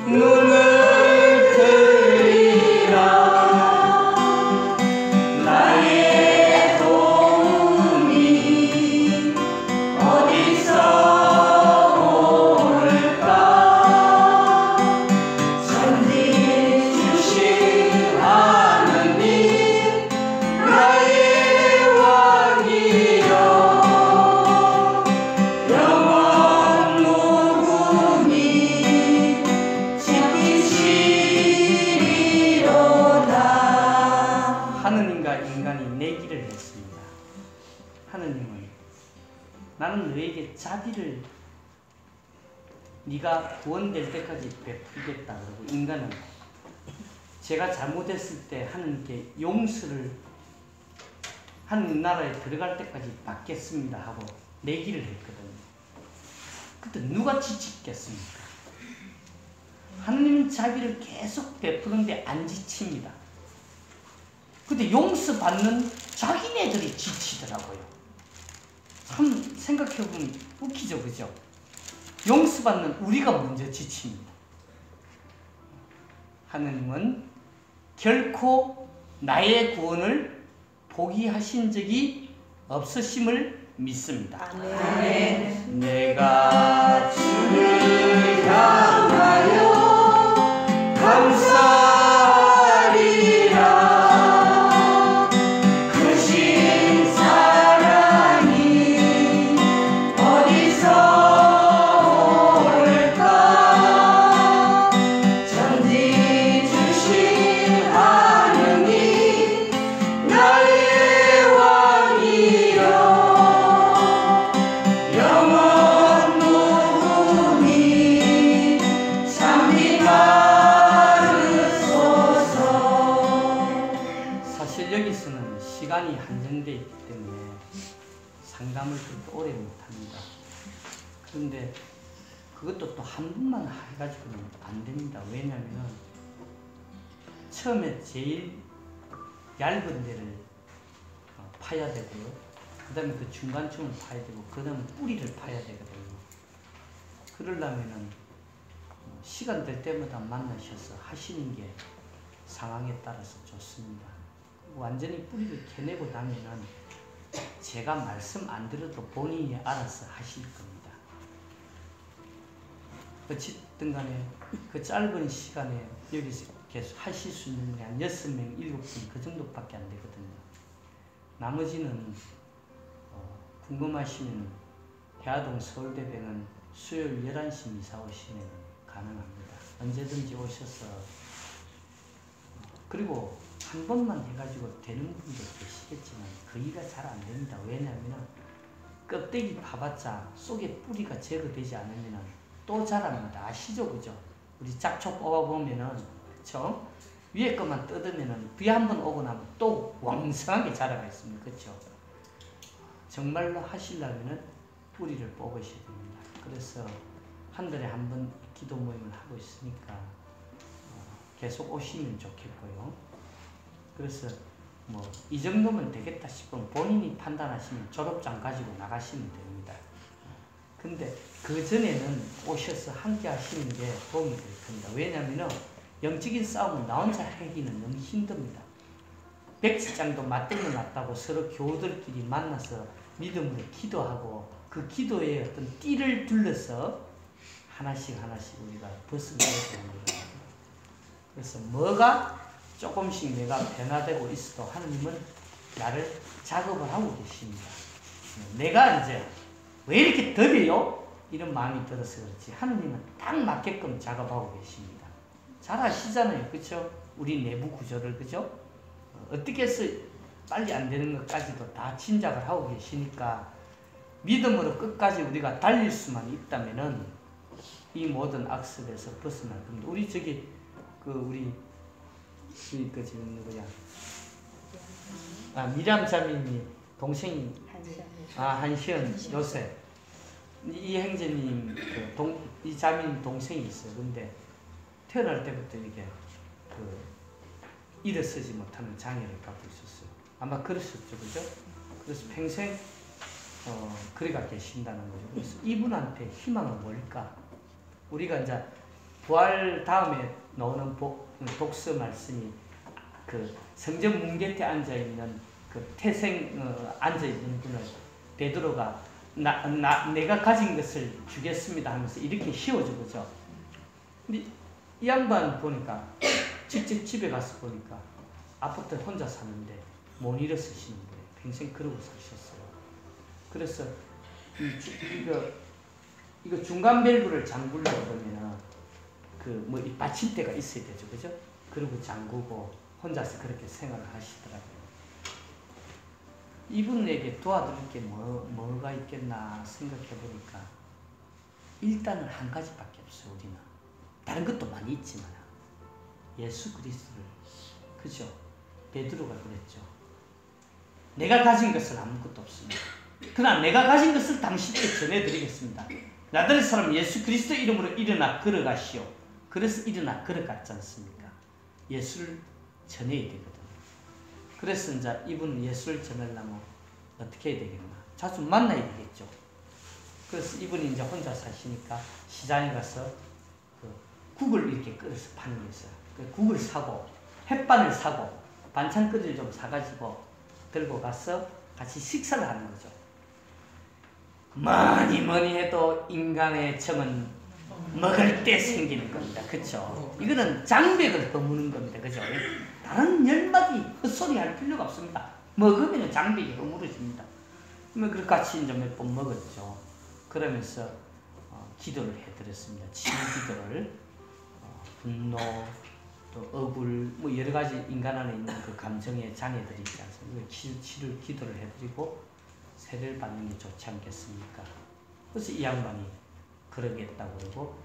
눈을 들리라. 나의 도움이 어디서 올까? 전지 주신 하느님 나의 왕이여. 영원 무궁히 지키시리로다. 하느님과 인간이 내기를 했습니다. 하느님은 나는 너에게 자비를 네가 구원될 때까지 베풀겠다 그러고, 인간은 제가 잘못했을 때 하느님께 용서를 하느님 나라에 들어갈 때까지 받겠습니다 하고 내기를 했거든요. 그때 누가 지치겠습니까? 하느님은 자비를 계속 베푸는데 안 지칩니다. 근데 용서받는 자기네들이 지치더라고요. 참 생각해보면 웃기죠, 그죠? 용서받는 우리가 먼저 지칩니다. 하느님은 결코 나의 구원을 포기하신 적이 없으심을 믿습니다. 아멘. 내가 주를 향하여 감사하리라. 크신 사랑이 어디서 올까? 전지 주신 하느님 나의 왕이여. 영원 무궁히 참히 따르소서. 사실 여기서는 시간이 한정되어 있기 때문에 상담을 그렇게 오래 못합니다. 그런데 그것도 또 한 번만 해가지고는 안 됩니다. 왜냐하면 처음에 제일 얇은 데를 파야 되고요. 그 다음에 그 중간쯤을 파야 되고, 그 다음에 뿌리를 파야 되거든요. 그러려면은 시간 될 때마다 만나셔서 하시는 게 상황에 따라서 좋습니다. 완전히 뿌리를 캐내고 나면은 제가 말씀 안 들어도 본인이 알아서 하실 겁니다. 어쨌든 간에 그 짧은 시간에 여기서 계속 하실 수 있는 게 한 6명, 7분 그 정도밖에 안 되거든요. 나머지는 궁금하시면 해화동 서울대병원 수요일 11시 이사 오시면 가능합니다. 언제든지 오셔서, 그리고 한 번만 해가지고 되는 분도 계시겠지만 거의가 잘 안 됩니다. 왜냐하면 껍데기 파봤자 속에 뿌리가 제거되지 않으면 또 자랍니다. 아시죠? 그죠? 우리 잡초 뽑아보면은, 그쵸? 위에 것만 뜯으면은 뒤에 한 번 오고 나면 또 왕성하게 자라가 있습니다. 그쵸? 정말로 하시려면은 뿌리를 뽑으셔야 됩니다. 그래서 한 달에 한 번 기도 모임을 하고 있으니까 계속 오시면 좋겠고요. 그래서 뭐 이 정도면 되겠다 싶으면 본인이 판단하시면 졸업장 가지고 나가시면 됩니다. 근데 그 전에는 오셔서 함께 하시는 게 도움이 될 겁니다. 왜냐하면 영적인 싸움은 나 혼자 하기는 너무 힘듭니다. 백지장도 맞들려 놨다고 서로 교우들끼리 만나서 믿음으로 기도하고, 그 기도에 어떤 띠를 둘러서 하나씩 우리가 벗어나야 됩니다. 그래서 뭐가 조금씩 내가 변화되고 있어도 하느님은 나를 작업을 하고 계십니다. 내가 이제 왜 이렇게 더뎌요? 이런 마음이 들어서 그렇지 하느님은 딱 맞게끔 작업하고 계십니다. 잘 아시잖아요. 그렇죠? 우리 내부 구조를 그죠? 어떻게 해서 빨리 안 되는 것까지도 다 짐작을 하고 계시니까 믿음으로 끝까지 우리가 달릴 수만 있다면은 이 모든 악습에서 벗어날 겁니다. 우리 저기 우리 그 지금 누구야? 미람 자매님 동생이 한시연 요새 이 형제님 이 자매님 동생이 있어요. 근데 태어날 때부터 이게 일어서지 못하는 장애를 갖고 있었어요. 아마 그러셨죠, 그죠? 그래서 평생 그래가 계신다는 거죠. 그래서 이분한테 희망은 뭘까? 우리가 이제 부활 다음에 나오는 독서 말씀이 성전 문 곁에 앉아 있는 태생 앉아 있는 분을 베드로가 내가 가진 것을 주겠습니다 하면서 이렇게 씌워줘 보죠. 근데 이 양반 보니까 직접 집에 가서 보니까 아파트 혼자 사는데 못 일어서시는 거예요. 평생 그러고 사셨어요. 그래서 이거 중간 밸브를 잠그려고 그러면은 이 받침대가 있어야 되죠, 그죠? 그리고 잠그고 혼자서 그렇게 생활을 하시더라고요. 이분에게 도와드릴 게 뭐가 있겠나 생각해 보니까 일단은 한 가지밖에 없어요. 우리는 다른 것도 많이 있지만 예수 그리스도를 그죠? 베드로가 그랬죠. 내가 가진 것은 아무것도 없습니다. 그러나 내가 가진 것을 당신에게 전해드리겠습니다. 나더러 사람 예수 그리스도 이름으로 일어나 걸어가시오. 그래서 일어나 걸어갔지 않습니까? 예수를 전해야 되거든요. 그래서 이제 이분 예수를 전하려면 어떻게 해야 되겠나? 자주 만나야 되겠죠. 그래서 이분이 이제 혼자 사시니까 시장에 가서 국을 이렇게 끓여서 파는 게 있어요. 국을 사고 햇반을 사고 반찬거리를 좀 사가지고 들고 가서 같이 식사를 하는 거죠. 뭐니 해도 인간의 정은 먹을 때 생기는 겁니다. 그렇죠? 이거는 장벽을 허무는 겁니다. 그죠? 다른 열마디 헛소리 할 필요가 없습니다. 먹으면 장벽이 허물어집니다. 그러면 같이 이제 몇 번 먹었죠. 그러면서 기도를 해드렸습니다. 치유 기도를 분노 또 억울 여러 가지 인간 안에 있는 그 감정의 장애들이 있지 않습니까? 기도를 해드리고 세례를 받는 게 좋지 않겠습니까? 그래서 이 양반이 그러겠다고 그러고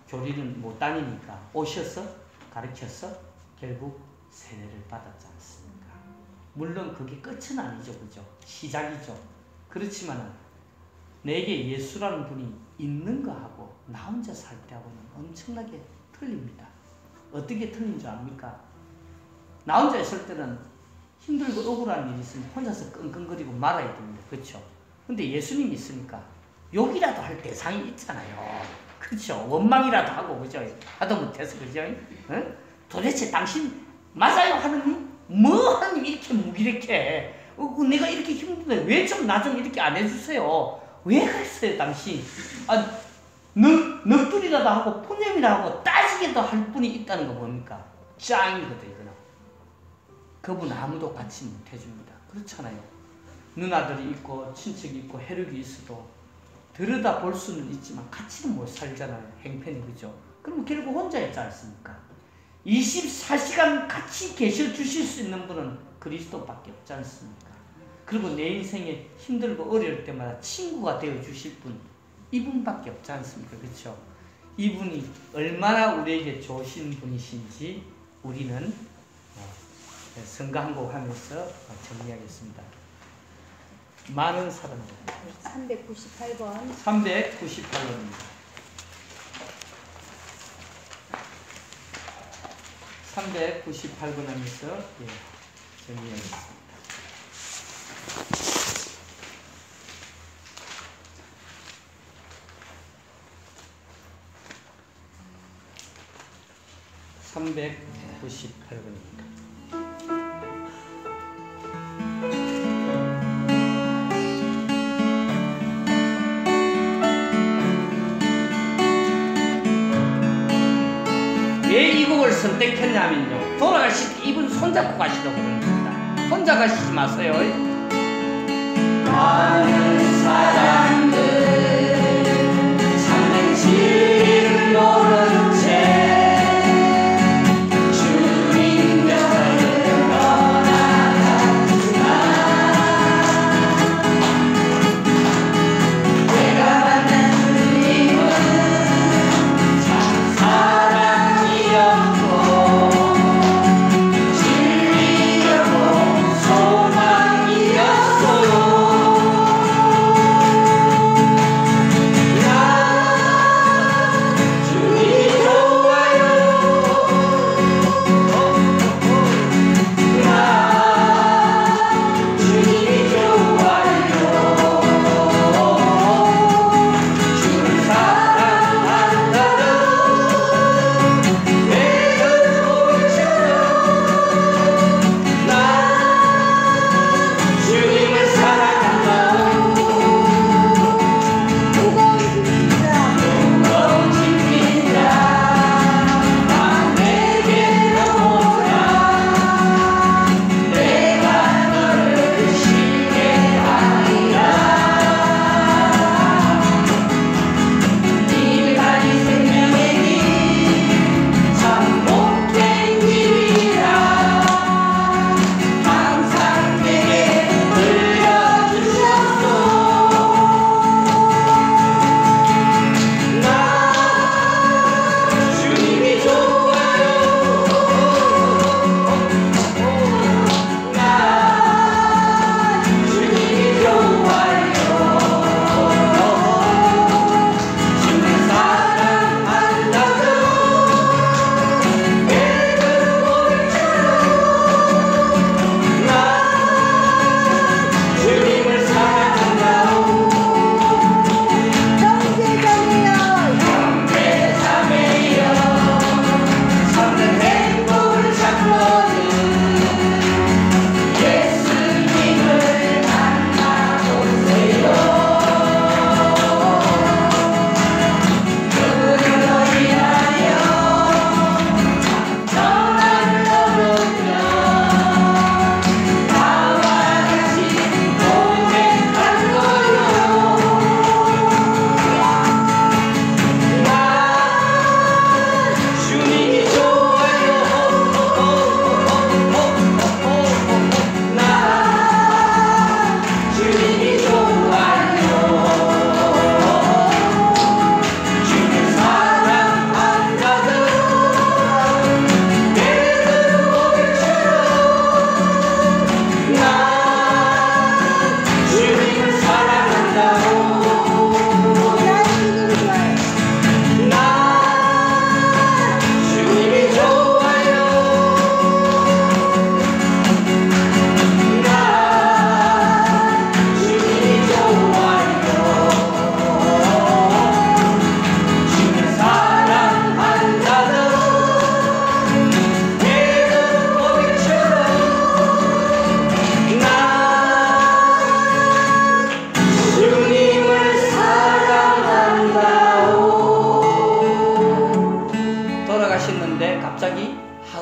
교리는 못 다니니까 오셔서 가르쳐서 결국 세례를 받았지 않습니까? 물론 그게 끝은 아니죠, 그죠? 시작이죠. 그렇지만 내게 예수라는 분이 있는 거하고 나 혼자 살 때하고는 엄청나게 틀립니다. 어떻게 틀린 줄 압니까? 나 혼자 있을 때는 힘들고 억울한 일이 있으면 혼자서 끙끙거리고 말아야 됩니다. 그렇죠? 근데 예수님이 있으니까 욕이라도 할 대상이 있잖아요. 그렇죠? 원망이라도 하고, 그죠? 하도 못해서, 그죠? 응? 도대체 당신 맞아요, 하느님? 뭐 하느님 이렇게 무기력해? 내가 이렇게 힘든데 왜 좀 나 좀 이렇게 안 해주세요? 왜 그랬어요, 당신? 넋두리라도 하고 푸념이라 하고 따지게도 할 분이 있다는 거 뭡니까? 짱이거든, 이거는. 그분 아무도 같이 못 해줍니다. 그렇잖아요. 누나들이 있고 친척이 있고 혈육이 있어도 들여다 볼 수는 있지만 같이는 못 살잖아요. 행편이, 그죠? 그러면 결국 혼자 있지 않습니까? 24시간 같이 계셔 주실 수 있는 분은 그리스도밖에 없지 않습니까? 그리고 내 인생에 힘들고 어려울 때마다 친구가 되어 주실 분, 이분밖에 없지 않습니까? 그렇죠? 이분이 얼마나 우리에게 좋으신 분이신지 우리는 선가 한 곡 하면서 정리하겠습니다. 많은 사람 398번 398번입니다. 398번 하면서 정리하겠습니다. (398번입니다) 왜 이 곡을 선택했냐면요, 돌아가실 때 이분 손잡고 가시라고 그러는 겁니다. 혼자 가시지 마세요. 많은 사람들 참는 진리를 모른 채 주님 곁을 떠나갔지만 내가 만난 주님은 참 사랑이었고 진리였고 소망이었어요.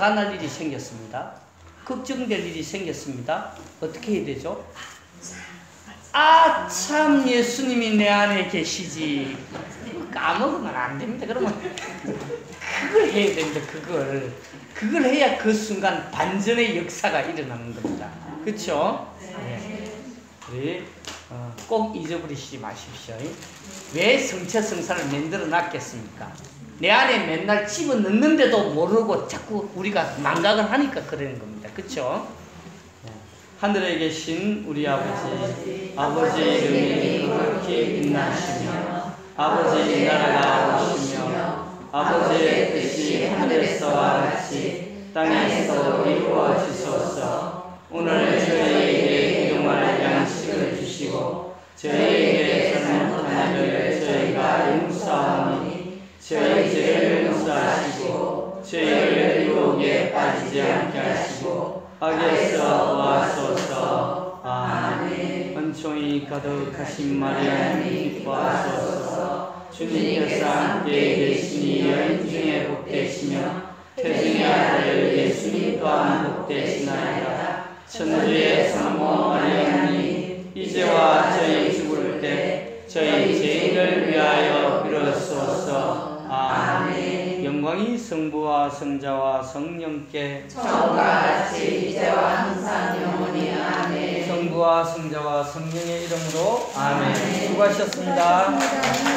화가 날 일이 생겼습니다. 걱정될 일이 생겼습니다. 어떻게 해야 되죠? 아, 참 예수님이 내 안에 계시지. 까먹으면 안 됩니다. 그러면 그걸 해야 됩니다. 그걸 해야 그 순간 반전의 역사가 일어나는 겁니다. 그렇죠? 네. 우리 꼭 잊어버리시지 마십시오. 왜 성체성사를 만들어 놨겠습니까? 내 안에 맨날 집어넣는데도 모르고 자꾸 우리가 망각을 하니까 그러는 겁니다. 그렇죠? 네. 하늘에 계신 우리 아버지의 이름이 거룩히 빛나시며 아버지의 나라가 오시며 아버지의 뜻이 하늘에서와 같이 땅에서 이루어지소서. 오늘 저희에게 일용할 양식을 주시고 저희에게 잘못한 일을 저희가 용서하오니 저희 죄를 용서하시고 저희를 유혹에 빠지지 않게 하시고 악에서 도와소서. 아멘. 은총이 가득하신 마리아님 기뻐하소서. 주님께서 함께 계시니 여인 중에 복되시며 태중의 아들 예수님 또한 복되시나이다. 천주의 성모 마리아님 이제와 저희 죽을 때 저희 죄인을 위하여 빌어주소서. 아멘. 영광이 성부와 성자와 성령께 처음과 같이 이제와 항상 영원히 아멘. 성부와 성자와 성령의 이름으로 아멘. 수고하셨습니다.